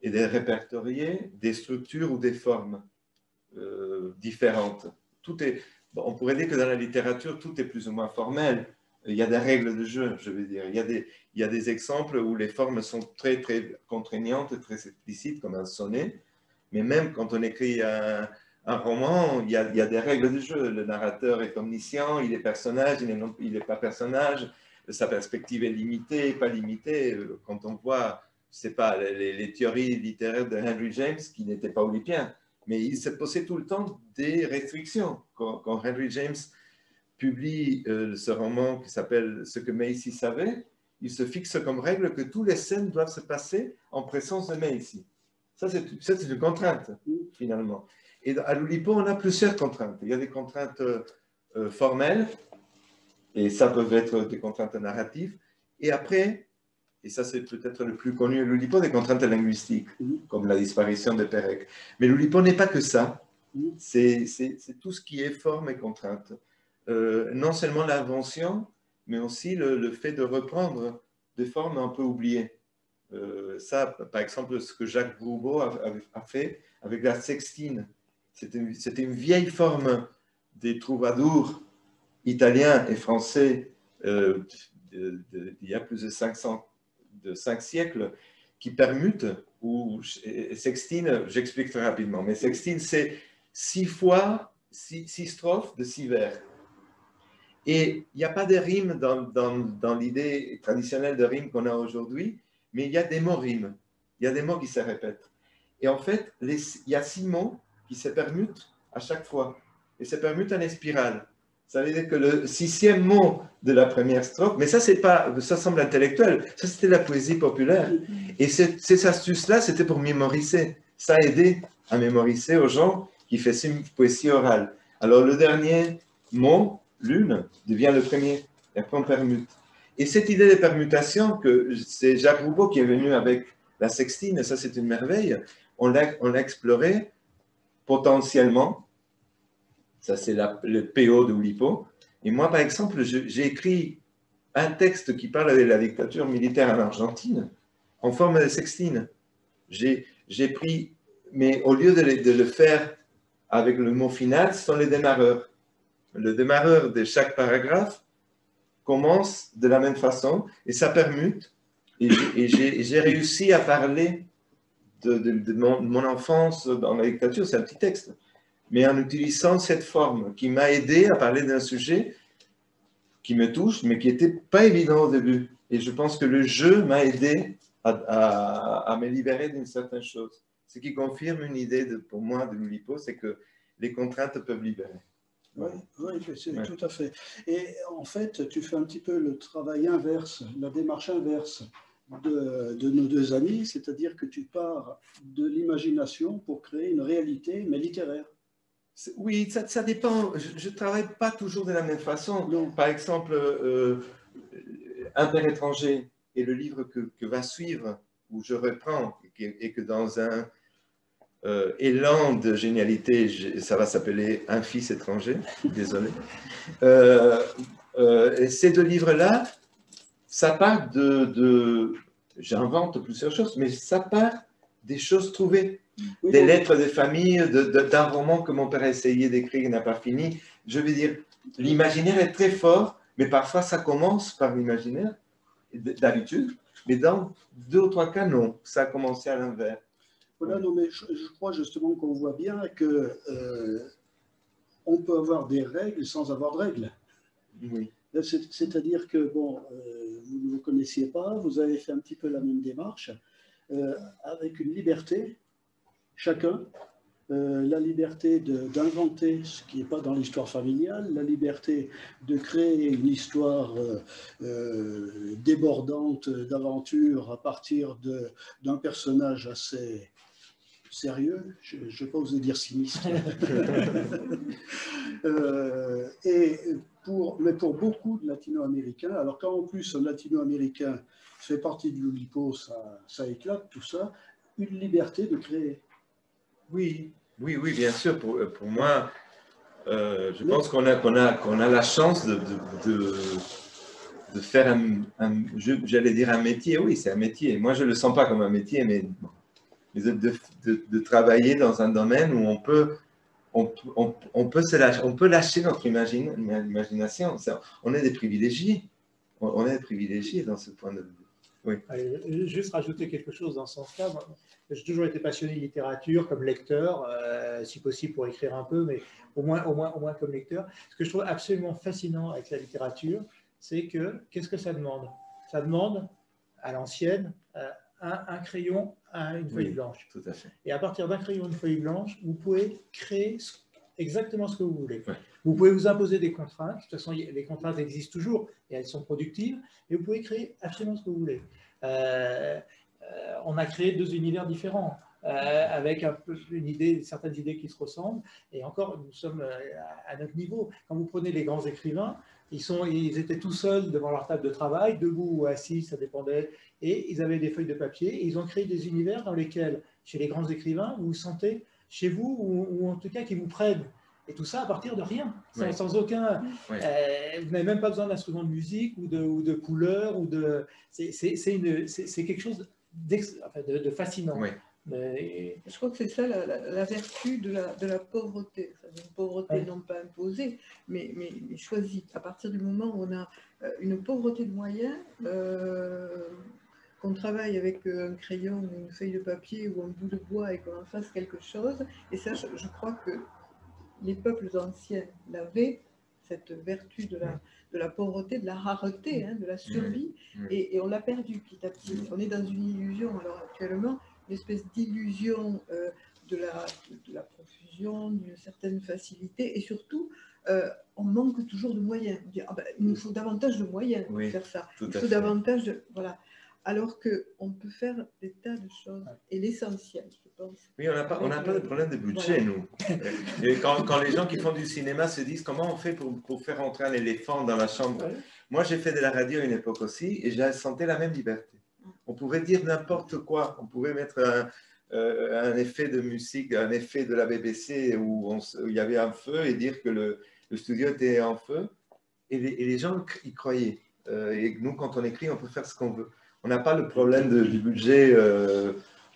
S5: et de répertorier des structures ou des formes différentes. On pourrait dire que dans la littérature, tout est plus ou moins formel. Il y a des règles de jeu, je veux dire. Il y a des exemples où les formes sont très, très contraignantes, très explicites, comme un sonnet. Mais même quand on écrit un roman, il y a des règles de jeu. Le narrateur est omniscient, il est personnage, il n'est pas personnage. Sa perspective est limitée, pas limitée. Quand on voit, je ne sais pas, les théories littéraires de Henry James, qui n'étaient pas olypiens, mais il se posait tout le temps des restrictions. Quand Henry James publie ce roman qui s'appelle « Ce que Macy savait », il se fixe comme règle que toutes les scènes doivent se passer en présence de Macy. Ça, c'est une contrainte, finalement. Et à l'Oulipo, on a plusieurs contraintes. Il y a des contraintes formelles, et ça peut être des contraintes narratives. Et après, et ça c'est peut-être le plus connu à l'Oulipo, des contraintes linguistiques, comme la disparition de Pérec. Mais l'Oulipo n'est pas que ça. C'est tout ce qui est forme et contrainte. Non seulement l'invention, mais aussi le fait de reprendre des formes un peu oubliées. Ça, par exemple, ce que Jacques Roubaud a fait avec la sextine. C'était une vieille forme des troubadours italiens et français il y a plus de 5 siècles qui permutent, ou sextine, j'explique très rapidement, mais sextine, c'est 6 strophes de 6 vers. Et il n'y a pas de rime dans l'idée traditionnelle de rime qu'on a aujourd'hui, mais il y a des mots rimes, il y a des mots qui se répètent. Et en fait, il y a 6 mots qui se permutent à chaque fois, et se permutent en spirale. Ça veut dire que le 6e mot de la première strophe, mais ça semble intellectuel, ça c'était la poésie populaire. Et ces astuces-là, c'était pour mémoriser. Ça a aidé à mémoriser aux gens qui faisaient une poésie orale. Alors le dernier mot, lune, devient le premier, et après on permute. Et cette idée de permutation, c'est Jacques Roubaud qui est venu avec la sextine, et ça c'est une merveille, on l'a exploré potentiellement. Ça, c'est le PO de Oulipo. Et moi, par exemple, j'ai écrit un texte qui parle de la dictature militaire en Argentine en forme de sextine. J'ai pris, mais au lieu de le faire avec le mot final, ce sont les démarreurs. Le démarreur de chaque paragraphe commence de la même façon et ça permute. Et j'ai réussi à parler de mon enfance dans la dictature. C'est un petit texte. Mais en utilisant cette forme qui m'a aidé à parler d'un sujet qui me touche, mais qui n'était pas évident au début. Et je pense que le jeu m'a aidé à me libérer d'une certaine chose. Ce qui confirme une idée pour moi de l'Oulipo, c'est que les contraintes peuvent libérer.
S2: Oui, tout à fait. Et en fait, tu fais un petit peu le travail inverse, la démarche inverse de nos 2 amis, c'est-à-dire que tu pars de l'imagination pour créer une réalité, mais littéraire.
S5: Oui, ça dépend. Je ne travaille pas toujours de la même façon.
S2: Non.
S5: Par exemple, Un père étranger est le livre que va suivre, où je reprends, et que dans un élan de génialité, ça va s'appeler Un fils étranger. Désolé. Ces 2 livres-là, ça part j'invente plusieurs choses, mais ça part des choses trouvées.
S2: Oui,
S5: des lettres de famille, d'un roman que mon père a essayé d'écrire et n'a pas fini. Je veux dire, l'imaginaire est très fort, mais parfois ça commence par l'imaginaire, d'habitude, mais dans 2 ou 3 cas, non. Ça a commencé à l'inverse.
S2: Voilà, non, mais je crois justement qu'on voit bien que on peut avoir des règles sans avoir de règles.
S5: Oui.
S2: C'est-à-dire que, bon, vous ne vous connaissiez pas, vous avez fait un petit peu la même démarche, avec une liberté, chacun, la liberté d'inventer ce qui n'est pas dans l'histoire familiale, la liberté de créer une histoire débordante d'aventure à partir d'un personnage assez sérieux, je ne vais pas oser dire sinistre. Mais pour beaucoup de latino-américains, alors quand en plus un latino-américain fait partie de l'Oulipo, ça éclate tout ça, une liberté de créer.
S5: Oui, oui, oui, bien sûr. Pour moi, je pense qu'on a la chance de faire j'allais dire un métier. Oui, c'est un métier. Moi, je ne le sens pas comme un métier, mais de travailler dans un domaine où on peut lâcher notre imagination. On est des privilégiés. On est des privilégiés dans ce point de vue. Oui.
S4: Allez, juste rajouter quelque chose dans ce sens-là. J'ai toujours été passionné de littérature comme lecteur, si possible pour écrire un peu, mais au moins comme lecteur. Ce que je trouve absolument fascinant avec la littérature, c'est que qu'est-ce que ça demande? Ça demande, à l'ancienne, un crayon, une feuille blanche.
S5: Tout à fait.
S4: Et à partir d'un crayon, une feuille blanche, vous pouvez créer exactement ce que vous voulez.
S5: Ouais.
S4: Vous pouvez vous imposer des contraintes. De toute façon, les contraintes existent toujours et elles sont productives. Et vous pouvez créer absolument ce que vous voulez. On a créé 2 univers différents, avec un peu certaines idées qui se ressemblent. Et encore, nous sommes à notre niveau. Quand vous prenez les grands écrivains, ils étaient tout seuls devant leur table de travail, debout ou assis, ça dépendait. Et ils avaient des feuilles de papier. Et ils ont créé des univers dans lesquels, chez les grands écrivains, vous vous sentez chez vous, ou en tout cas qui vous prennent. Et tout ça à partir de rien, sans aucun...
S5: Oui.
S4: Vous n'avez même pas besoin d'instruments de musique ou de couleurs. C'est quelque chose de fascinant.
S5: Oui.
S3: Je crois que c'est ça la vertu de la pauvreté. Une pauvreté non pas imposée, mais choisie. À partir du moment où on a une pauvreté de moyens, qu'on travaille avec un crayon ou une feuille de papier ou un bout de bois et qu'on en fasse quelque chose. Et ça, je crois que les peuples anciens l'avaient, cette vertu de la pauvreté, de la rareté, de la survie, et on l'a perdu petit à petit. On est dans une illusion, alors actuellement, une espèce d'illusion de la profusion, d'une certaine facilité, et surtout, on manque toujours de moyens. On dit, il nous faut davantage de moyens pour faire ça. Il faut davantage de... Voilà. Alors qu'on peut faire des tas de choses, et l'essentiel, je pense.
S5: Oui, on n'a pas de problème de budget, nous. Et quand les gens qui font du cinéma se disent comment on fait pour faire entrer un éléphant dans la chambre. Moi, j'ai fait de la radio à une époque aussi, et j'ai senti la même liberté. On pouvait dire n'importe quoi. On pouvait mettre un effet de musique, un effet de la BBC où il y avait un feu, et dire que le studio était en feu, et les gens y croyaient. Et nous, quand on écrit, on peut faire ce qu'on veut. On n'a pas le problème du budget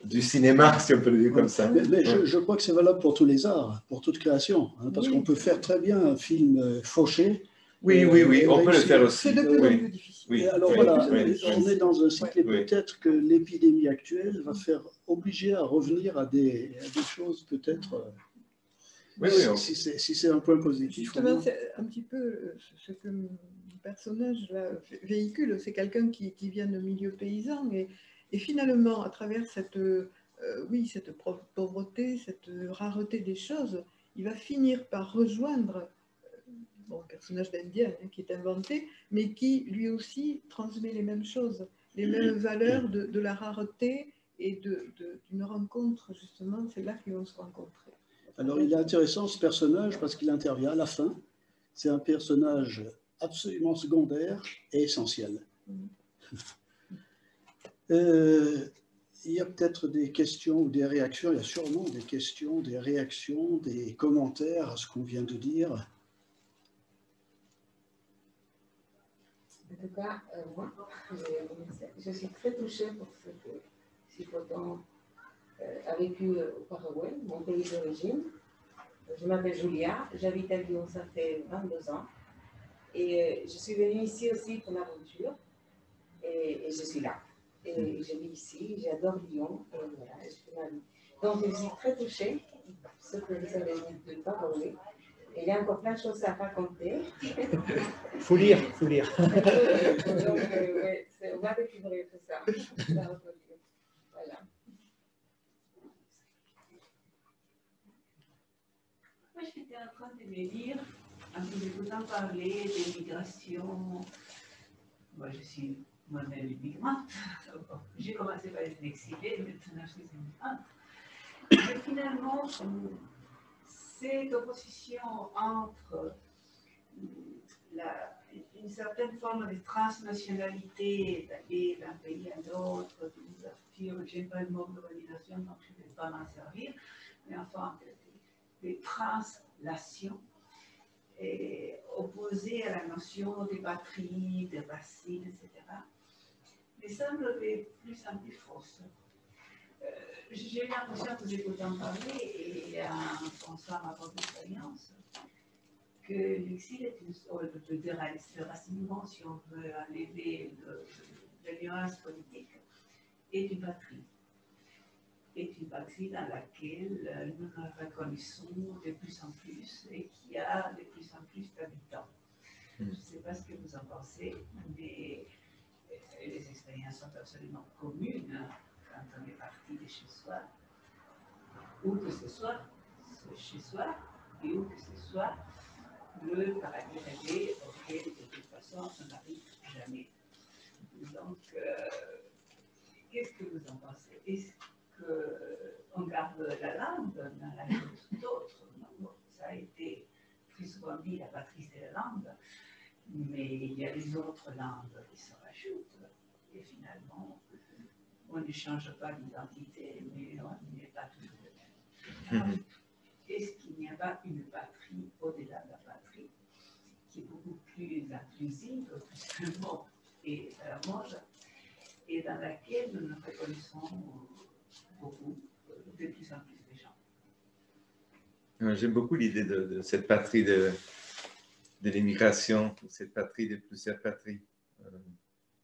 S5: du cinéma, si on peut le dire comme ça.
S2: Mais je crois que c'est valable pour tous les arts, pour toute création, parce qu'on peut faire très bien un film fauché.
S5: Oui, on peut le faire aussi.
S3: C'est de plus en plus difficile.
S2: Alors voilà, on est dans un cycle, et peut-être que l'épidémie actuelle va faire obliger à revenir à des choses peut-être... si c'est un point positif.
S3: Justement, c'est un petit peu ce que mon personnage là, véhicule. C'est quelqu'un qui vient de milieu paysan et finalement, à travers cette pauvreté, cette rareté des choses, il va finir par rejoindre un personnage d'Indien qui est inventé, mais qui lui aussi transmet les mêmes choses, les mêmes valeurs de la rareté et d'une rencontre, justement. C'est là qu'ils vont se rencontrer.
S2: Alors, il est intéressant ce personnage parce qu'il intervient à la fin. C'est un personnage absolument secondaire et essentiel. Il y a peut-être des questions ou des réactions. Il y a sûrement des questions, des réactions, des commentaires à ce qu'on vient de dire.
S6: En tout cas, moi, je suis très touchée pour ce que Cipollon a vécu au Paraguay, mon pays d'origine. Je m'appelle Julia, j'habite à Lyon, ça fait 22 ans. Et je suis venue ici aussi pour l'aventure. Et et je suis là. Et je vis ici, j'adore Lyon, et voilà, je fais ma vie. Donc je suis très touchée, ce que vous avez dit de parler. Et il y a encore plein de choses à raconter.
S4: Faut lire, faut lire.
S6: Donc, ouais, on va découvrir tout ça. Voilà.
S1: Moi, j'étais en train de me dire, en vous en parler des migrations. Moi, je suis moi-même immigrante. J'ai commencé par être exilée, maintenant je suis immigrante. Mais finalement, cette opposition entre une certaine forme de transnationalité, d'aller d'un pays à l'autre, d'ouverture, j'aime pas le mot de validation, donc je ne vais pas m'en servir, mais enfin, des translations, opposées à la notion de patrie, de racine, etc., me semble de plus en plus fausse. J'ai eu l'impression que j'écoutais en parler et en pensant à ma propre expérience, que l'exil est une sorte de racinement, si on veut enlever de nuance politique, est une patrie. Est une patrie dans laquelle nous nous reconnaissons de plus en plus et qui a de plus en plus d'habitants. Je ne sais pas ce que vous en pensez, mais les expériences sont absolument communes quand on est parti de chez soi, où que ce soit chez soi et où que ce soit le paradis rêvé auquel de toute façon on n'arrive jamais. Donc, qu'est-ce que vous en pensez? Est-ce qu'on garde la langue dans la langue d'autres? Non, ça a été très souvent dit, la patrie c'est la langue, mais il y a les autres langues qui se rajoutent. Et finalement, on ne change pas d'identité, mais on n'est pas toujours le même. Est-ce qu'il n'y a pas une patrie au-delà de la patrie qui est beaucoup plus inclusive, plus le monde et la monde, et dans laquelle nous nous reconnaissons beaucoup, de plus en plus de gens?
S5: J'aime beaucoup l'idée de cette patrie de l'immigration, cette patrie de plusieurs patries.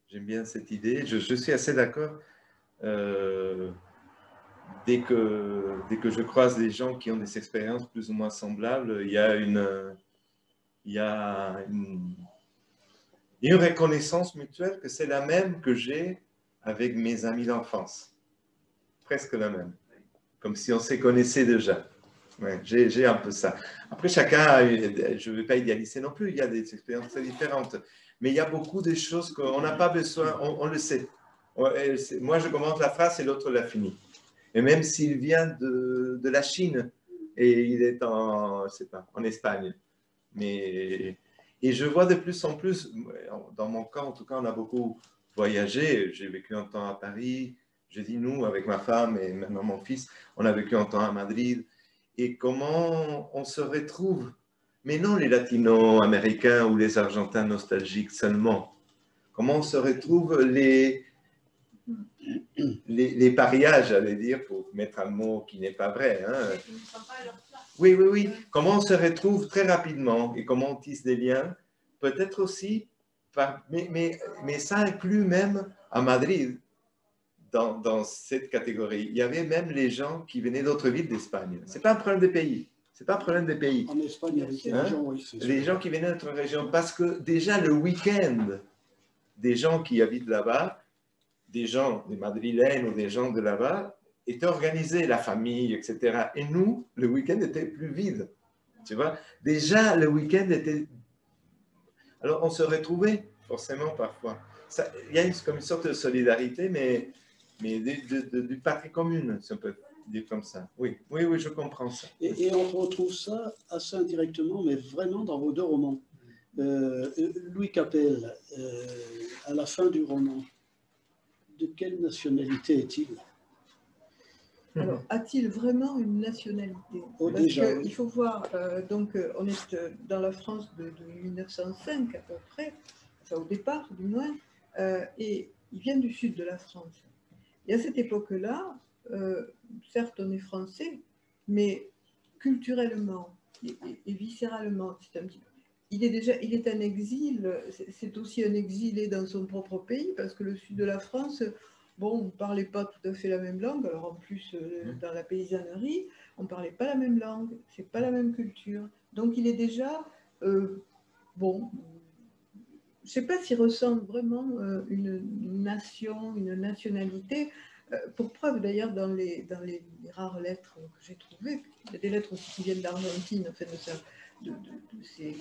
S5: J'aime bien cette idée. Je suis assez d'accord. Dès que je croise des gens qui ont des expériences plus ou moins semblables, il y a une reconnaissance mutuelle que c'est la même que j'ai avec mes amis d'enfance. Presque la même. Comme si on se connaissait déjà. Ouais, j'ai un peu ça. Après, chacun, je ne vais pas idéaliser non plus, il y a des expériences très différentes. Mais il y a beaucoup de choses qu'on n'a pas besoin, on le sait. Moi, je commence la phrase et l'autre la finit. Et même s'il vient de la Chine et il est en Espagne. Et je vois de plus en plus, dans mon cas en tout cas, on a beaucoup voyagé. J'ai vécu un temps à Paris, je dis nous, avec ma femme et maintenant mon fils, on a vécu un temps à Madrid. Et comment on se retrouve, mais non les latino-américains ou les argentins nostalgiques seulement, comment on se retrouve les parias, j'allais dire, pour mettre un mot qui n'est pas vrai. Hein. Oui, oui, oui. Comment on se retrouve très rapidement et comment on tisse des liens, peut-être aussi, mais ça inclut même à Madrid, dans cette catégorie. Il y avait même les gens qui venaient d'autres villes d'Espagne. Ce n'est pas un problème des pays. C'est pas un problème des pays.
S2: En Espagne, avec les gens, oui.
S5: Les gens qui venaient d'autres régions, parce que déjà le week-end, des gens qui habitent là-bas, des gens, des Madrilènes ou des gens de là-bas, étaient organisés, la famille, etc. Et nous, le week-end était plus vide. Tu vois, déjà le week-end était... Alors on se retrouvait forcément parfois. Il y a comme une sorte de solidarité, mais du patrie commune, si on peut dire comme ça. Oui, oui, oui, je comprends ça.
S2: Et on retrouve ça assez indirectement, mais vraiment dans vos deux romans. Louis Capel, à la fin du roman, de quelle nationalité est-il?
S3: Alors, a-t-il vraiment une nationalité?
S2: Oh,
S3: Parce
S2: déjà,
S3: qu'il faut voir, donc on est dans la France de 1905 à peu près, enfin au départ du moins, et il vient du sud de la France. Et à cette époque-là, certes on est français, mais culturellement et viscéralement, c'est un petit peu, il est en exil, c'est aussi un exilé dans son propre pays, parce que le sud de la France, bon, on ne parlait pas tout à fait la même langue, alors en plus, dans la paysannerie, on ne parlait pas la même langue, c'est pas la même culture. Donc il est déjà, bon, je ne sais pas s'il ressent vraiment une nation, une nationalité. Pour preuve, d'ailleurs, dans les rares lettres que j'ai trouvées, il y a des lettres aussi qui viennent d'Argentine, en fait, de ses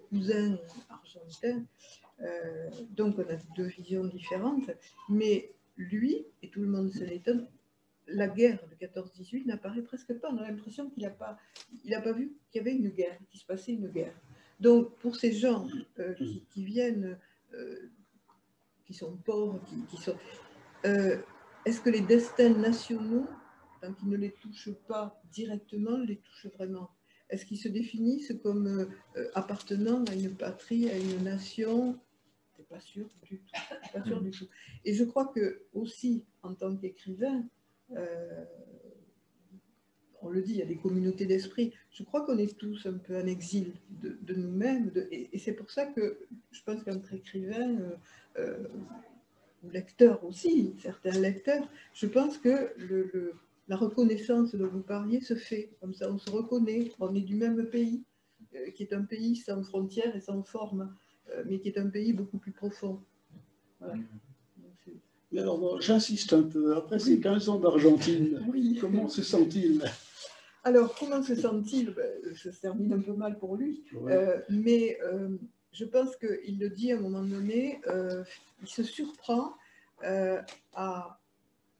S3: cousins argentins. Donc, on a deux visions différentes. Mais lui, et tout le monde s'en étonne, la guerre de 14-18 n'apparaît presque pas. On a l'impression qu'il n'a pas vu qu'il y avait une guerre, qu'il se passait une guerre. Donc, pour ces gens qui viennent, qui sont pauvres, qui sont... est-ce que les destins nationaux, tant qu'ils ne les touchent pas directement, les touchent vraiment? Est-ce qu'ils se définissent comme appartenant à une patrie, à une nation? Je ne suis pas sûre du tout. Pas sûre du tout. Et je crois que aussi, en tant qu'écrivain, on le dit, il y a des communautés d'esprit. Je crois qu'on est tous un peu en exil de nous-mêmes. Et c'est pour ça que je pense qu'entre écrivains, ou lecteurs aussi, certains lecteurs, je pense que la reconnaissance dont vous parliez se fait. Comme ça, on se reconnaît. On est du même pays, qui est un pays sans frontières et sans forme, mais qui est un pays beaucoup plus profond. Voilà.
S2: Mais alors, bon, j'insiste un peu. Après ces 15 ans d'Argentine, comment se sent-il?
S3: Alors, comment se sent-il? Ça se termine un peu mal pour lui. Mais je pense qu'il le dit à un moment donné, il se surprend à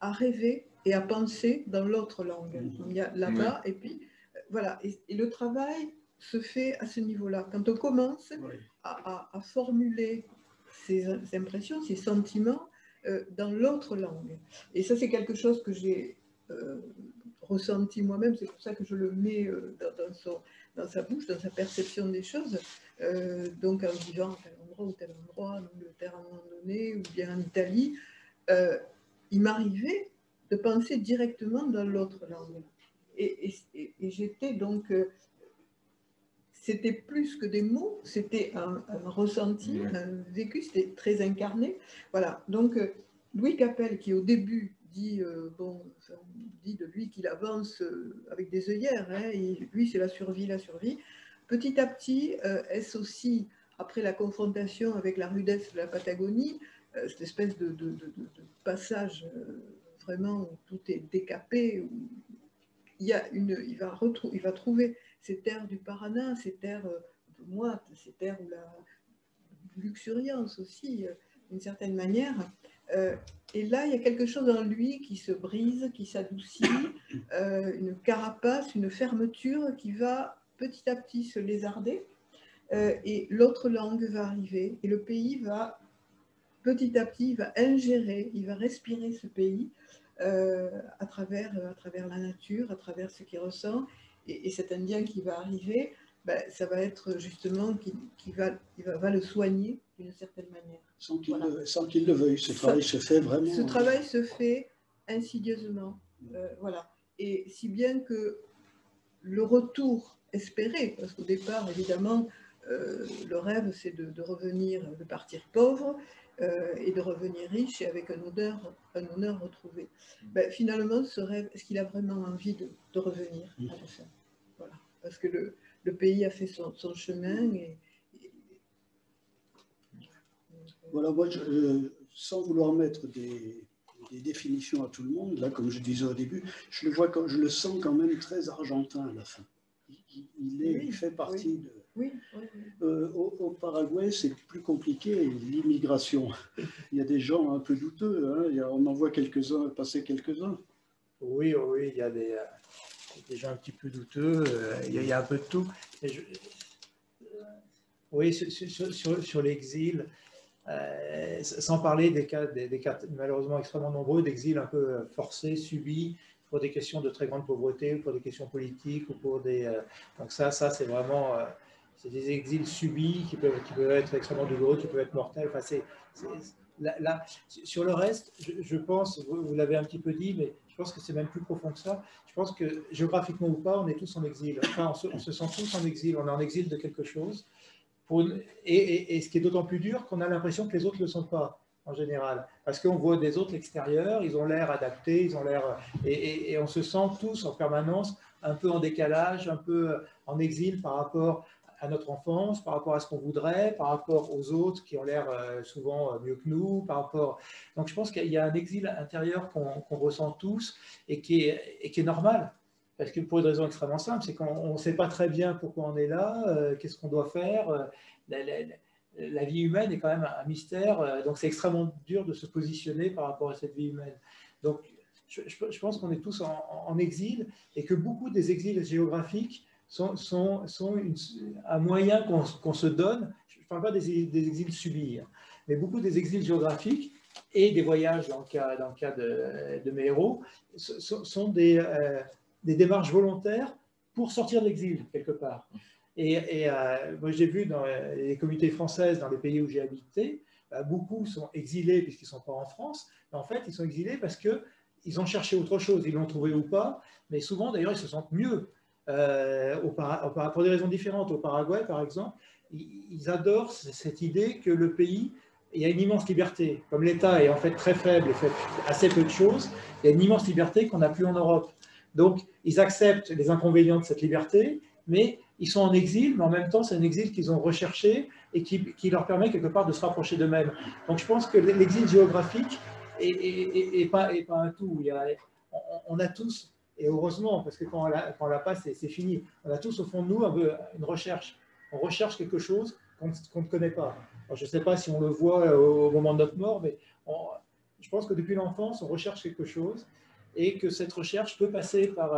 S3: rêver et à penser dans l'autre langue. Il y a là-bas, et puis voilà. Et le travail se fait à ce niveau-là. Quand on commence à formuler ses impressions, ses sentiments dans l'autre langue. Et ça, c'est quelque chose que j'ai ressenti moi-même, c'est pour ça que je le mets dans sa bouche, dans sa perception des choses. Donc en vivant à tel endroit ou tel endroit, en Angleterre à un moment donné, ou bien en Italie, il m'arrivait de penser directement dans l'autre langue. Et j'étais donc... c'était plus que des mots, c'était un ressenti, un vécu, c'était très incarné. Voilà, donc Louis Capel, qui au début dit, dit de lui qu'il avance avec des œillères, hein, et lui c'est la survie. Petit à petit, est-ce aussi, après la confrontation avec la rudesse de la Patagonie, cette espèce de passage vraiment où tout est décapé, où il va trouver ces terres du Paraná, ces terres moites, ces terres où la luxuriance aussi, d'une certaine manière. Et là, il y a quelque chose en lui qui se brise, qui s'adoucit, une carapace, une fermeture qui va petit à petit se lézarder. Et l'autre langue va arriver, et le pays va petit à petit, il va ingérer, il va respirer ce pays à travers la nature, à travers ce qu'il ressent. Et cet Indien qui va arriver, ben, ça va être justement il va le soigner d'une certaine manière.
S2: Sans qu'il le veuille, ce travail se fait vraiment.
S3: Ce travail se fait insidieusement. Voilà. Et si bien que le retour espéré, parce qu'au départ, évidemment, le rêve, c'est de revenir, de partir pauvre et de revenir riche et avec un honneur retrouvé. Ben, finalement, ce rêve, est-ce qu'il a vraiment envie de revenir à la fin? Voilà. Parce que le pays a fait son chemin.
S2: Voilà, moi, sans vouloir mettre des définitions à tout le monde, là, comme je disais au début, je le sens quand même très argentin à la fin. Il fait partie de...
S3: Oui.
S2: Au Paraguay, c'est plus compliqué, l'immigration. Il y a des gens un peu douteux, hein, on en voit quelques-uns, passer quelques-uns.
S4: Oui, il y a des gens un petit peu douteux, il y a un peu de tout. Oui, sur l'exil, sans parler des cas malheureusement extrêmement nombreux d'exil un peu forcés, subis, pour des questions de très grande pauvreté, ou pour des questions politiques, ou pour des... donc ça c'est vraiment... c'est des exils subis qui peuvent être extrêmement douloureux, qui peuvent être mortels. Enfin, là, sur le reste, je pense, vous l'avez un petit peu dit, mais je pense que c'est même plus profond que ça. Je pense que géographiquement ou pas, on est tous en exil. Enfin, on se sent tous en exil. On est en exil de quelque chose. et ce qui est d'autant plus dur qu'on a l'impression que les autres ne le sont pas, en général. Parce qu'on voit des autres l'extérieur, ils ont l'air adaptés, ils ont l'air... Et on se sent tous en permanence un peu en décalage, un peu en exil par rapport à notre enfance, par rapport à ce qu'on voudrait, par rapport aux autres qui ont l'air souvent mieux que nous, par rapport... Donc je pense qu'il y a un exil intérieur qu'on ressent tous et qui est normal. Parce que pour une raison extrêmement simple, c'est qu'on ne sait pas très bien pourquoi on est là, qu'est-ce qu'on doit faire. La vie humaine est quand même un mystère, donc c'est extrêmement dur de se positionner par rapport à cette vie humaine. Donc je pense qu'on est tous en exil et que beaucoup des exils géographiques sont un moyen qu'on se donne. Je ne parle pas des exils subis, mais beaucoup des exils géographiques et des voyages, dans le cas de mes héros, sont des démarches volontaires pour sortir de l'exil, quelque part. Et moi, j'ai vu dans les communautés françaises, dans les pays où j'ai habité, beaucoup sont exilés puisqu'ils ne sont pas en France, mais en fait, ils sont exilés parce qu'ils ont cherché autre chose, ils l'ont trouvé ou pas, mais souvent, d'ailleurs, ils se sentent mieux, pour des raisons différentes. Au Paraguay, par exemple, ils adorent cette idée que le pays, il y a une immense liberté. Comme l'État est en fait très faible et fait assez peu de choses, il y a une immense liberté qu'on n'a plus en Europe. Donc, ils acceptent les inconvénients de cette liberté, mais ils sont en exil, mais en même temps, c'est un exil qu'ils ont recherché et qui leur permet quelque part de se rapprocher d'eux-mêmes. Donc, je pense que l'exil géographique n'est pas un tout. On a tous, et heureusement, parce que quand on l'a pas, c'est fini, on a tous au fond de nous une recherche. On recherche quelque chose qu'on ne connaît pas. Alors, je ne sais pas si on le voit au moment de notre mort, mais je pense que depuis l'enfance, on recherche quelque chose et que cette recherche peut passer par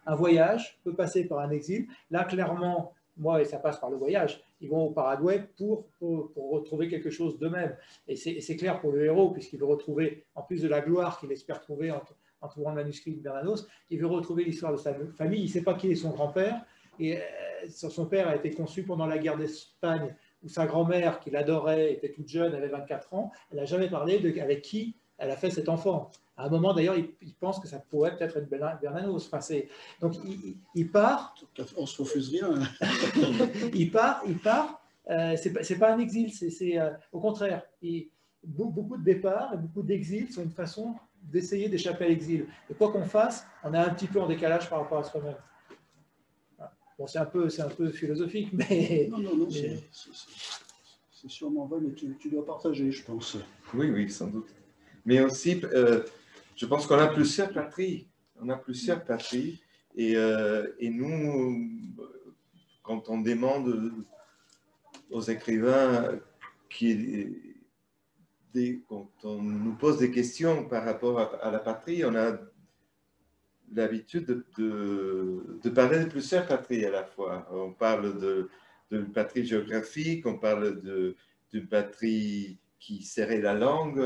S4: un voyage, peut passer par un exil. Là, clairement, moi, et ça passe par le voyage, ils vont au Paraguay pour retrouver quelque chose d'eux-mêmes. Et c'est clair pour le héros, puisqu'il veut retrouver, en plus de la gloire qu'il espère trouver en trouvant le manuscrit de Bernanos, il veut retrouver l'histoire de sa famille. Il ne sait pas qui est son grand-père. Et son père a été conçu pendant la guerre d'Espagne, où sa grand-mère, qu'il adorait, était toute jeune, avait 24 ans. Elle n'a jamais parlé avec qui elle a fait cet enfant. À un moment, d'ailleurs, il pense que ça pourrait peut-être être Bernanos. Enfin, donc, il part.
S2: On ne se refuse rien.
S4: il part. C'est pas un exil, c'est au contraire. Beaucoup de départs et beaucoup d'exils sont une façon d'essayer d'échapper à l'exil. Et quoi qu'on fasse, on est un petit peu en décalage par rapport à soi-même. Bon, c'est un peu philosophique, mais...
S2: Non, c'est sûrement vrai, mais tu dois partager, je pense.
S5: Oui, sans doute. Mais aussi, je pense qu'on a plusieurs patries. On a plusieurs patries. Et nous, quand on demande aux écrivains, quand on nous pose des questions par rapport à la patrie, on a l'habitude de parler de plusieurs patries à la fois. On parle de patrie géographique, on parle d'une patrie qui serrait la langue.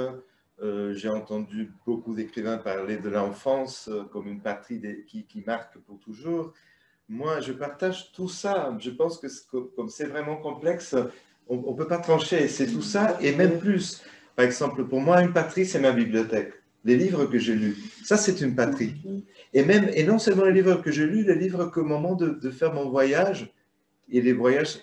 S5: J'ai entendu beaucoup d'écrivains parler de l'enfance comme une patrie qui marque pour toujours. Moi, je partage tout ça. Je pense que comme c'est vraiment complexe, on ne peut pas trancher. C'est tout ça et même plus. Par exemple, pour moi, une patrie, c'est ma bibliothèque. Les livres que j'ai lus, ça, c'est une patrie. Et non seulement les livres que j'ai lus, les livres qu'au moment de faire mon voyage et les voyages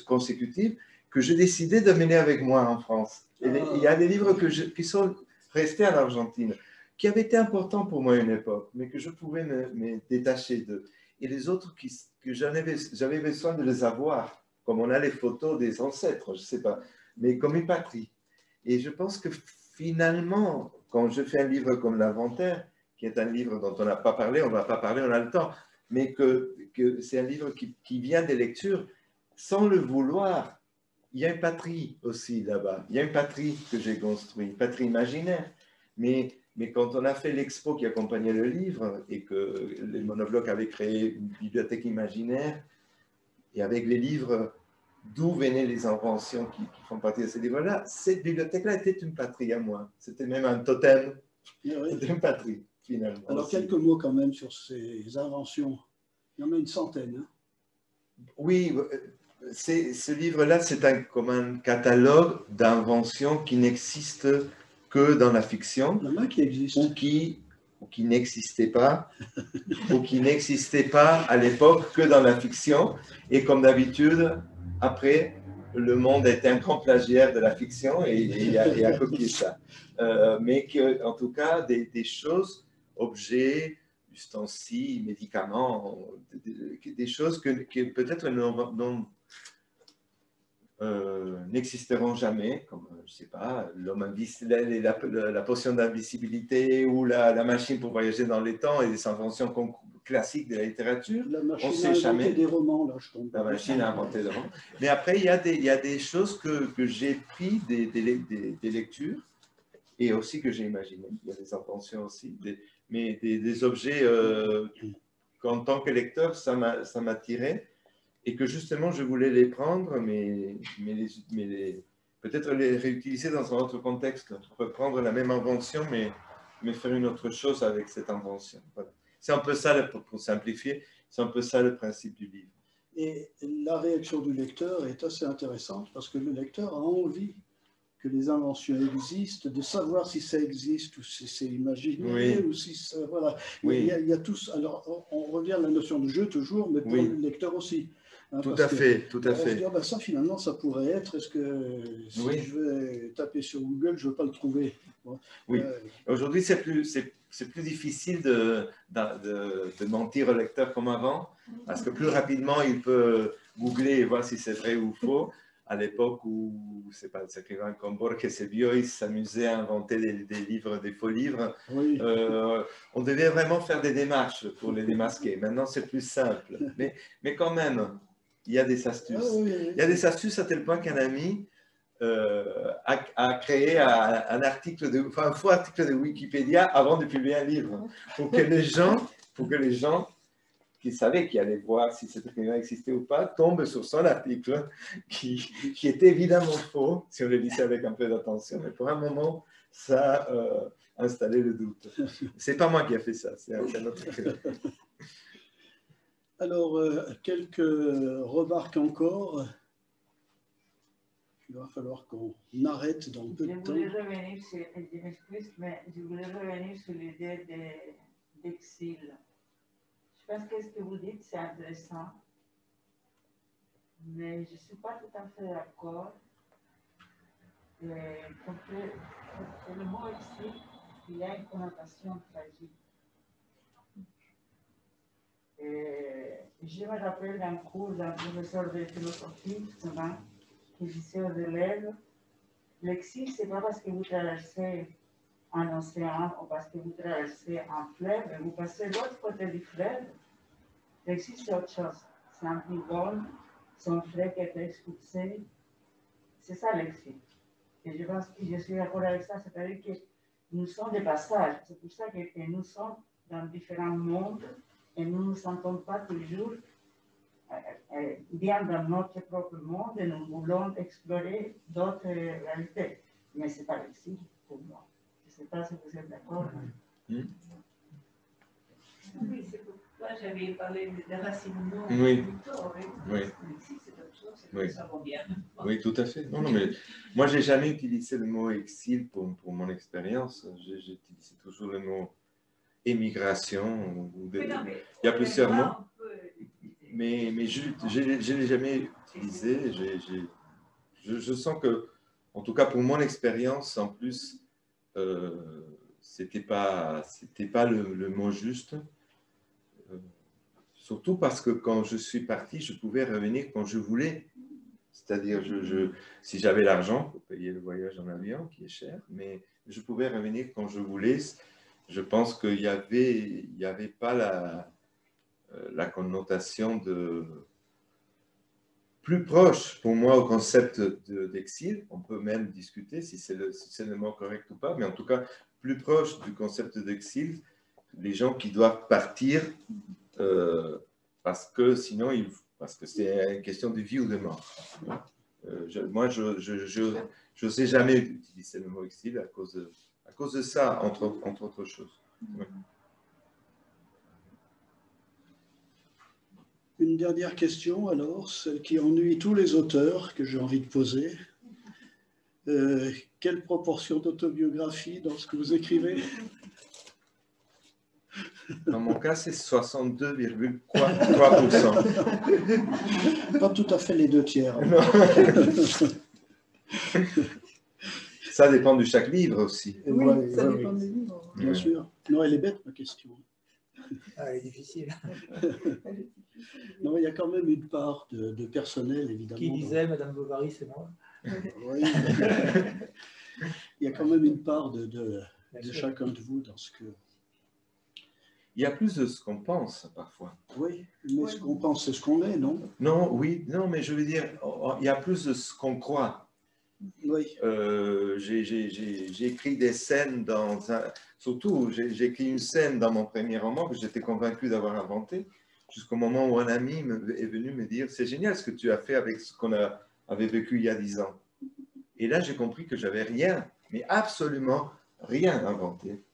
S5: consécutifs, que j'ai décidé de mener avec moi en France. Et il y a des livres qui sont restés en Argentine, qui avaient été importants pour moi à une époque, mais que je pouvais me détacher d'eux. Et les autres que j'avais besoin de les avoir, comme on a les photos des ancêtres, je ne sais pas, mais comme une patrie. Et je pense que finalement, quand je fais un livre comme l'Inventaire, qui est un livre dont on n'a pas parlé, on ne va pas parler, on a le temps, mais que c'est un livre qui vient des lectures sans le vouloir. Il y a une patrie aussi là-bas. Il y a une patrie que j'ai construite, une patrie imaginaire. Mais quand on a fait l'expo qui accompagnait le livre et que les monoblocs avaient créé une bibliothèque imaginaire, et avec les livres d'où venaient les inventions qui font partie de ces livres-là, cette bibliothèque-là était une patrie à moi. C'était même un totem. C'était une patrie, finalement.
S2: Alors, quelques mots quand même sur ces inventions. Il y en a une centaine. Hein.
S5: Oui, ce livre-là, c'est comme un catalogue d'inventions qui n'existent que dans la fiction.
S2: Il y en a qui existent.
S5: Ou qui n'existaient pas, ou qui n'existaient pas à l'époque que dans la fiction. Et comme d'habitude, après, le monde est un grand plagiaire de la fiction et a copié ça. Mais que, en tout cas, des choses, objets, ustensiles, médicaments, des choses que peut-être n'existeront jamais, comme, je ne sais pas, l'homme invisible, la potion d'invisibilité ou la machine pour voyager dans les temps et des inventions classiques de la littérature.
S2: La machine
S5: on
S2: a
S5: sait
S2: inventé
S5: jamais.
S2: des romans, là, je tombe.
S5: La machine a inventé des romans. Mais après, il y a des choses que j'ai pris des lectures et aussi que j'ai imaginées. Il y a des inventions aussi, mais des objets qu'en tant que lecteur, ça m'attirait. Et que justement, je voulais les prendre, mais peut-être les réutiliser dans un autre contexte. Reprendre la même invention, mais faire une autre chose avec cette invention. Voilà. C'est un peu ça, pour simplifier, c'est un peu ça le principe du livre.
S2: Et la réaction du lecteur est assez intéressante parce que le lecteur a envie que les inventions existent, de savoir si ça existe ou si c'est imaginé,
S5: oui.
S2: ou si ça, voilà.
S5: Oui.
S2: Il y a tous. Alors, on revient à la notion de jeu toujours, mais pour
S5: oui.
S2: le lecteur aussi. Hein,
S5: tout à fait.
S2: On se dit, ça finalement, ça pourrait être. Est-ce que si
S5: oui.
S2: je vais taper sur Google, je ne veux pas le trouver. Bon.
S5: Oui. Aujourd'hui, c'est plus difficile de mentir au lecteur comme avant, parce que plus rapidement, il peut googler et voir si c'est vrai ou faux. À l'époque où, c'est pas des écrivains comme Borges et Bioy s'amusaient à inventer des livres, des faux livres,
S2: oui.
S5: On devait vraiment faire des démarches pour les démasquer. Maintenant, c'est plus simple. Mais quand même, il y a des astuces.
S2: Ah, oui.
S5: Il y a des astuces à tel point qu'un ami a créé un faux article de Wikipédia avant de publier un livre, pour que les gens qui savaient qu'ils allaient voir si cet écrivain existait ou pas, tombent sur son article, qui était évidemment faux, si on le lisait avec un peu d'attention, mais pour un moment, ça a installé le doute. C'est pas moi qui ai fait ça, c'est un autre écrivain.
S2: Alors, quelques remarques encore. Il va falloir qu'on arrête dans peu de temps.
S1: Je m'excuse, mais je voulais revenir sur l'idée d'exil. Je pense que ce que vous dites, c'est intéressant, mais je ne suis pas tout à fait d'accord. Parce que le mot exil, il a une connotation tragique. Je me rappelle d'un cours d'un professeur de philosophie, souvent, qui disait aux élèves, l'exil, ce n'est pas parce que vous traversez un océan ou parce que vous traversez un fleuve et vous passez de l'autre côté du fleuve. L'exil, c'est autre chose. C'est un prison, c'est un fleuve qui a été expulsé. C'est ça l'exil. Et je pense que je suis d'accord avec ça, c'est-à-dire que nous sommes des passages. C'est pour ça que nous sommes dans différents mondes et nous ne nous sentons pas toujours bien dans notre propre monde et nous voulons explorer d'autres réalités. Mais ce n'est pas l'exil pour moi. Je ne sais pas si vous êtes d'accord.
S3: Oui, c'est pourquoi j'avais parlé de racinement.
S5: Oui.
S3: Oui. L'exil, c'est autre chose, c'est
S5: oui.
S3: que ça revient.
S5: Oui, tout à fait. Non, mais moi, je n'ai jamais utilisé le mot exil pour mon expérience. J'ai utilisé toujours le mot émigration. Il y a plusieurs mots. Mais je ne l'ai jamais utilisé. Je sens que, en tout cas pour mon expérience, en plus, c'était pas le mot juste. Surtout parce que quand je suis parti, je pouvais revenir quand je voulais. C'est-à-dire, si j'avais l'argent pour payer le voyage en avion, qui est cher, mais je pouvais revenir quand je voulais. Je pense qu'il n'y avait pas la connotation plus proche pour moi au concept d'exil. On peut même discuter si c'est le mot correct ou pas, mais en tout cas, plus proche du concept d'exil, les gens qui doivent partir parce que sinon, parce que c'est une question de vie ou de mort. Moi, je n'osais jamais utiliser le mot exil à cause de ça, entre autres choses. Ouais.
S2: Une dernière question, alors, celle qui ennuie tous les auteurs que j'ai envie de poser. Quelle proportion d'autobiographie dans ce que vous écrivez?
S5: Dans mon cas, c'est 62,3%.
S2: Pas tout à fait les 2/3.
S5: Non. Ça dépend de chaque livre aussi.
S3: Oui,
S2: Ouais,
S3: ça
S2: ouais,
S3: dépend
S2: oui.
S3: des livres.
S2: Bien
S5: Ouais.
S2: sûr. Non, elle est bête, ma question.
S4: Ah, elle est difficile.
S2: Non, il y a quand même une part de personnel, évidemment.
S4: Qui disait Madame Bovary, c'est moi.
S2: Oui. Il y a quand même une part de
S4: Bien sûr.
S2: chacun de vous dans ce que...
S5: Il y a plus de ce qu'on pense parfois.
S2: Oui, mais ce qu'on pense, c'est ce qu'on est, non?
S5: Non, oui, non, mais je veux dire, il y a plus de ce qu'on croit.
S2: Oui.
S5: J'ai écrit des scènes dans un... Surtout, j'ai écrit une scène dans mon premier roman que j'étais convaincu d'avoir inventé, jusqu'au moment où un ami est venu me dire « C'est génial ce que tu as fait avec ce qu'on avait vécu il y a 10 ans. » Et là, j'ai compris que j'avais rien, mais absolument rien inventé.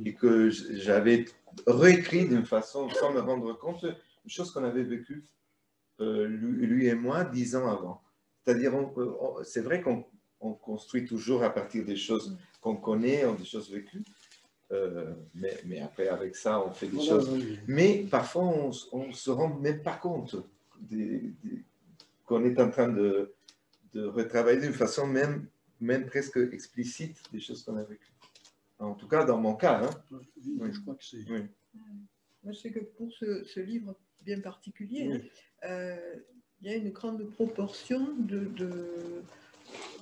S5: Et que j'avais réécrit d'une façon, sans me rendre compte, une chose qu'on avait vécue, lui et moi, 10 ans avant. C'est-à-dire, c'est vrai qu'on construit toujours à partir des choses qu'on connaît, des choses vécues, mais après, avec ça, on fait des choses.
S2: Oui.
S5: Mais parfois, on ne se rend même pas compte qu'on est en train de retravailler d'une façon même presque explicite des choses qu'on a vécues. En tout cas, dans mon cas. Hein.
S2: Oui, je crois que c'est...
S5: Oui.
S3: Moi, je sais que pour ce livre bien particulier,
S2: Oui.
S3: il y a une grande proportion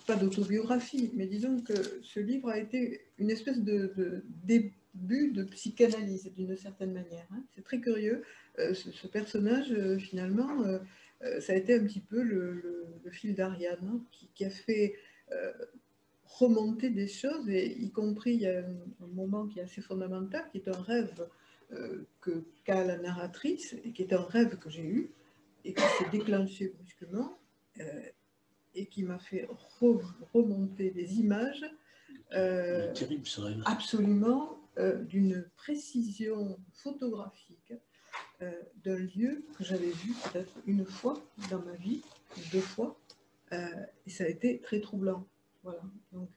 S3: pas d'autobiographie, mais disons que ce livre a été une espèce de début de psychanalyse d'une certaine manière. Hein. C'est très curieux. Ce personnage, finalement, ça a été un petit peu le fil d'Ariane, hein, qui a fait remonter des choses, et y compris, il y a un moment qui est assez fondamental, qui est un rêve qu'a la narratrice, et qui est un rêve que j'ai eu, et qui s'est déclenché brusquement, et qui m'a fait remonter des images
S2: terrible, ce rêve.
S3: absolument d'une précision photographique d'un lieu que j'avais vu peut-être une fois dans ma vie, 2 fois, et ça a été très troublant. Voilà. Donc,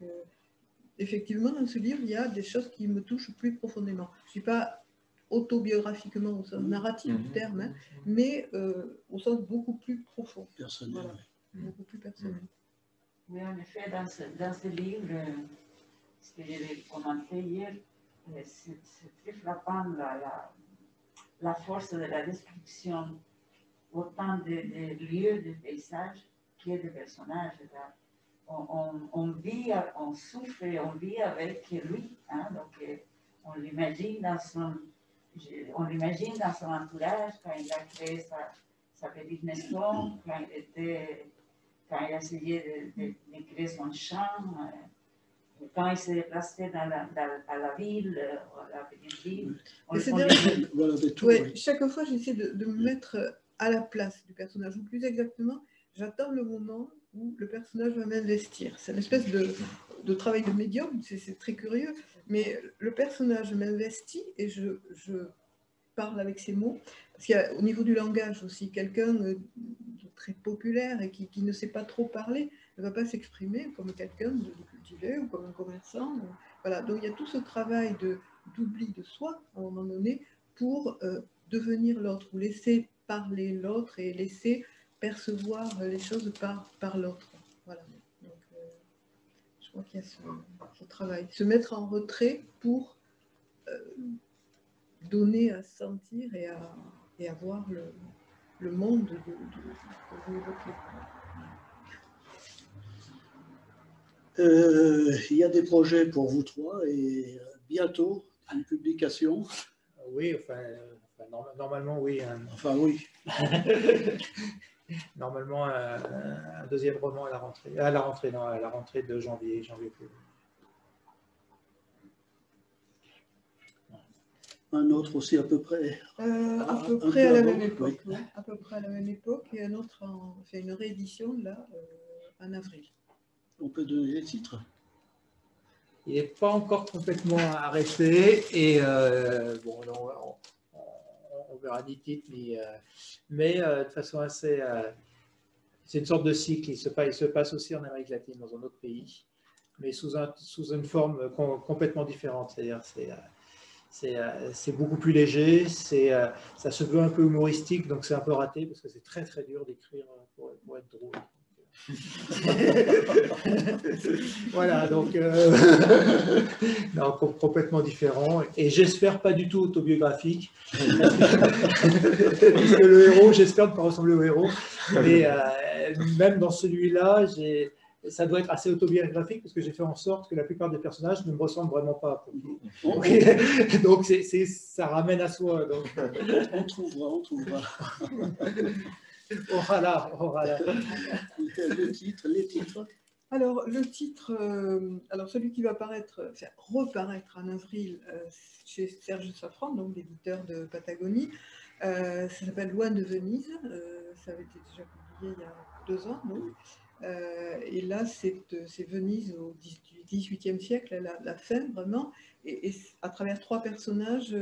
S3: effectivement, dans ce livre, il y a des choses qui me touchent plus profondément. Je ne suis pas autobiographiquement au sens narratif du terme, hein, mais au sens beaucoup plus profond.
S2: Personnel.
S3: Voilà. Beaucoup plus personnel.
S1: Oui, en effet, dans ce livre, ce que j'avais commenté hier, c'est très frappant la force de la description, autant de lieux, de paysages, que de personnages. On vit, on souffre, on vit avec lui. Hein, donc, on l'imagine dans son entourage, quand il a créé sa petite maison, quand il a essayé de créer son champ, quand il s'est déplacé à la ville, à la petite ville.
S2: Voilà, de tout,
S3: Ouais,
S2: oui.
S3: chaque fois, j'essaie de me mettre à la place du personnage, ou plus exactement, j'attends le moment où le personnage va m'investir. C'est une espèce de travail de médium, c'est très curieux, mais le personnage m'investit et je parle avec ses mots. Parce qu'il y a au niveau du langage aussi, quelqu'un de très populaire et qui ne sait pas trop parler ne va pas s'exprimer comme quelqu'un de cultivé ou comme un commerçant. Voilà. Donc il y a tout ce travail d'oubli de soi, à un moment donné, pour devenir l'autre, ou laisser parler l'autre et laisser percevoir les choses par l'autre. Voilà. Donc, je crois qu'il y a ce travail. Se mettre en retrait pour donner à sentir et à voir le monde que vous évoquez.
S2: Il y a des projets pour vous trois et bientôt une publication.
S4: Oui, normalement, oui.
S2: Enfin, oui.
S4: Normalement, un deuxième roman à la rentrée de janvier.
S2: Un autre aussi à peu près.
S3: À peu
S2: un
S3: près
S2: peu
S3: à la
S2: avant,
S3: même époque.
S2: oui.
S3: À peu près à la même époque, et un autre fait une réédition là en avril.
S2: On peut donner les titres.
S4: Il n'est pas encore complètement arrêté et bon, on verra ni titre, mais de façon assez... c'est une sorte de cycle, il se passe aussi en Amérique latine, dans un autre pays, mais sous une forme complètement différente. C'est-à-dire c'est beaucoup plus léger, ça se veut un peu humoristique, donc c'est un peu raté parce que c'est très très dur d'écrire pour être drôle. Voilà, donc non, complètement différent, et j'espère pas du tout autobiographique, parce que le héros, j'espère ne pas ressembler au héros, mais même dans celui-là, ça doit être assez autobiographique parce que j'ai fait en sorte que la plupart des personnages ne me ressemblent vraiment pas. Donc ça ramène à soi. Donc.
S2: On trouvera.
S4: Oh là.
S2: Le titre, les titres.
S3: Alors, le titre, alors celui qui va reparaître en avril chez Serge Safran, donc l'éditeur de Patagonie, ça s'appelle Loin de Venise. Ça avait été déjà publié il y a 2 ans, non et là, c'est Venise au XVIIIe siècle, la fin vraiment, et à travers 3 personnages,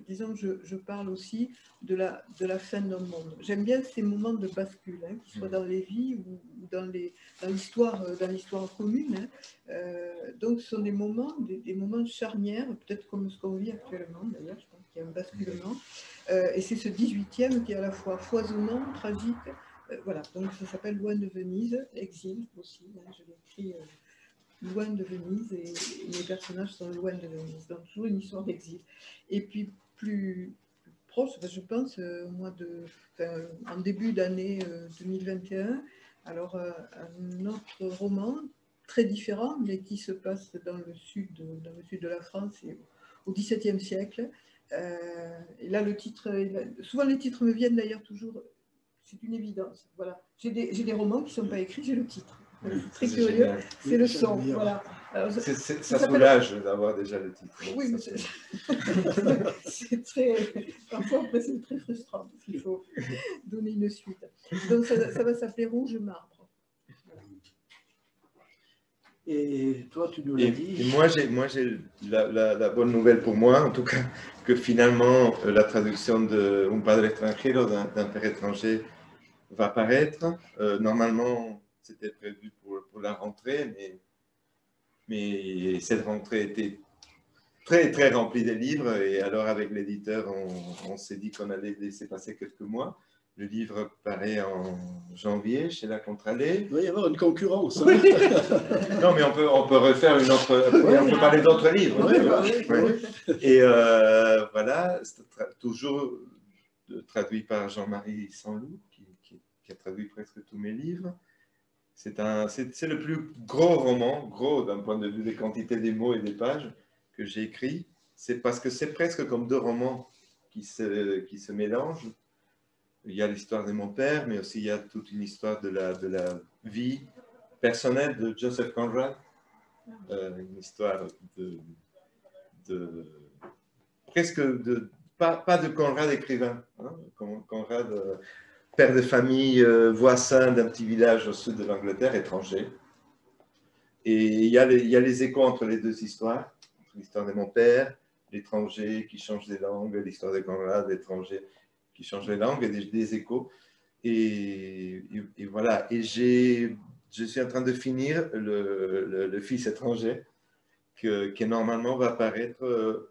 S3: disons que je parle aussi de la fin d'un monde. J'aime bien ces moments de bascule, hein, qu'ils soient dans les vies ou dans l'histoire commune. Hein. Donc, ce sont des moments charnières, peut-être comme ce qu'on vit actuellement, d'ailleurs, je pense qu'il y a un basculement. Et c'est ce 18e qui est à la fois foisonnant, tragique. Voilà, donc ça s'appelle Loin de Venise, exil aussi, hein, je l'ai écrit Loin de Venise, et mes personnages sont loin de Venise, donc toujours une histoire d'exil. Et puis plus proche, je pense, en début d'année 2021, alors un autre roman très différent, mais qui se passe dans le sud de la France et au XVIIe siècle. Et là, le titre, souvent les titres me viennent d'ailleurs toujours. C'est une évidence. Voilà. J'ai des romans qui ne sont pas écrits, j'ai le titre. C'est très curieux. C'est le son. Voilà. Alors,
S5: ça soulage d'avoir déjà le titre.
S3: Oui, mais c'est très. Parfois, après, c'est très frustrant parce qu'il faut donner une suite. Donc, ça va s'appeler Rouge Marbre. Voilà.
S2: Et toi, tu nous l'as dit.
S5: Et moi, j'ai la bonne nouvelle pour moi, en tout cas, que finalement, la traduction de Un padre extranjero, d'un père étranger, va paraître. Normalement, c'était prévu pour la rentrée, mais cette rentrée était très, très remplie de livres. Et alors, avec l'éditeur, on s'est dit qu'on allait laisser passer quelques mois. Le livre paraît en janvier chez La Contralée.
S2: Il va y avoir une concurrence.
S5: Oui. Non, mais on peut refaire une autre. On peut parler d'autres livres.
S2: Oui.
S5: Et voilà, toujours traduit par Jean-Marie Sanloup, qui a traduit presque tous mes livres. C'est le plus gros roman, gros d'un point de vue des quantités des mots et des pages que j'ai écrit. C'est parce que c'est presque comme 2 romans qui se mélangent. Il y a l'histoire de mon père, mais aussi il y a toute une histoire de la vie personnelle de Joseph Conrad. Une histoire presque pas de Conrad écrivain, hein, Conrad père de famille, voisin d'un petit village au sud de l'Angleterre, étranger. Et il y a les échos entre les 2 histoires, l'histoire de mon père, l'étranger qui change des langues, l'histoire de Conrad, l'étranger qui change les langues, et des échos. Et voilà. Et je suis en train de finir le Fils étranger, qui normalement va apparaître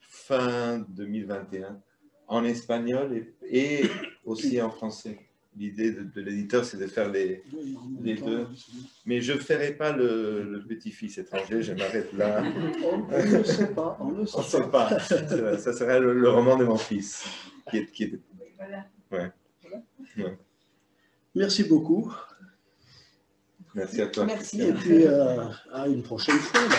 S5: fin 2021, en espagnol et aussi en français. L'idée de l'éditeur, c'est de faire les 2. Mais je ne ferai pas le Petit-Fils étranger, je m'arrête là.
S2: On ne sait pas. On ne sait pas.
S5: Ça sera le roman de mon fils.
S6: Voilà.
S5: Ouais. Ouais.
S2: Merci beaucoup.
S5: Merci à toi.
S6: Merci.
S2: Et puis à une prochaine fois. Là.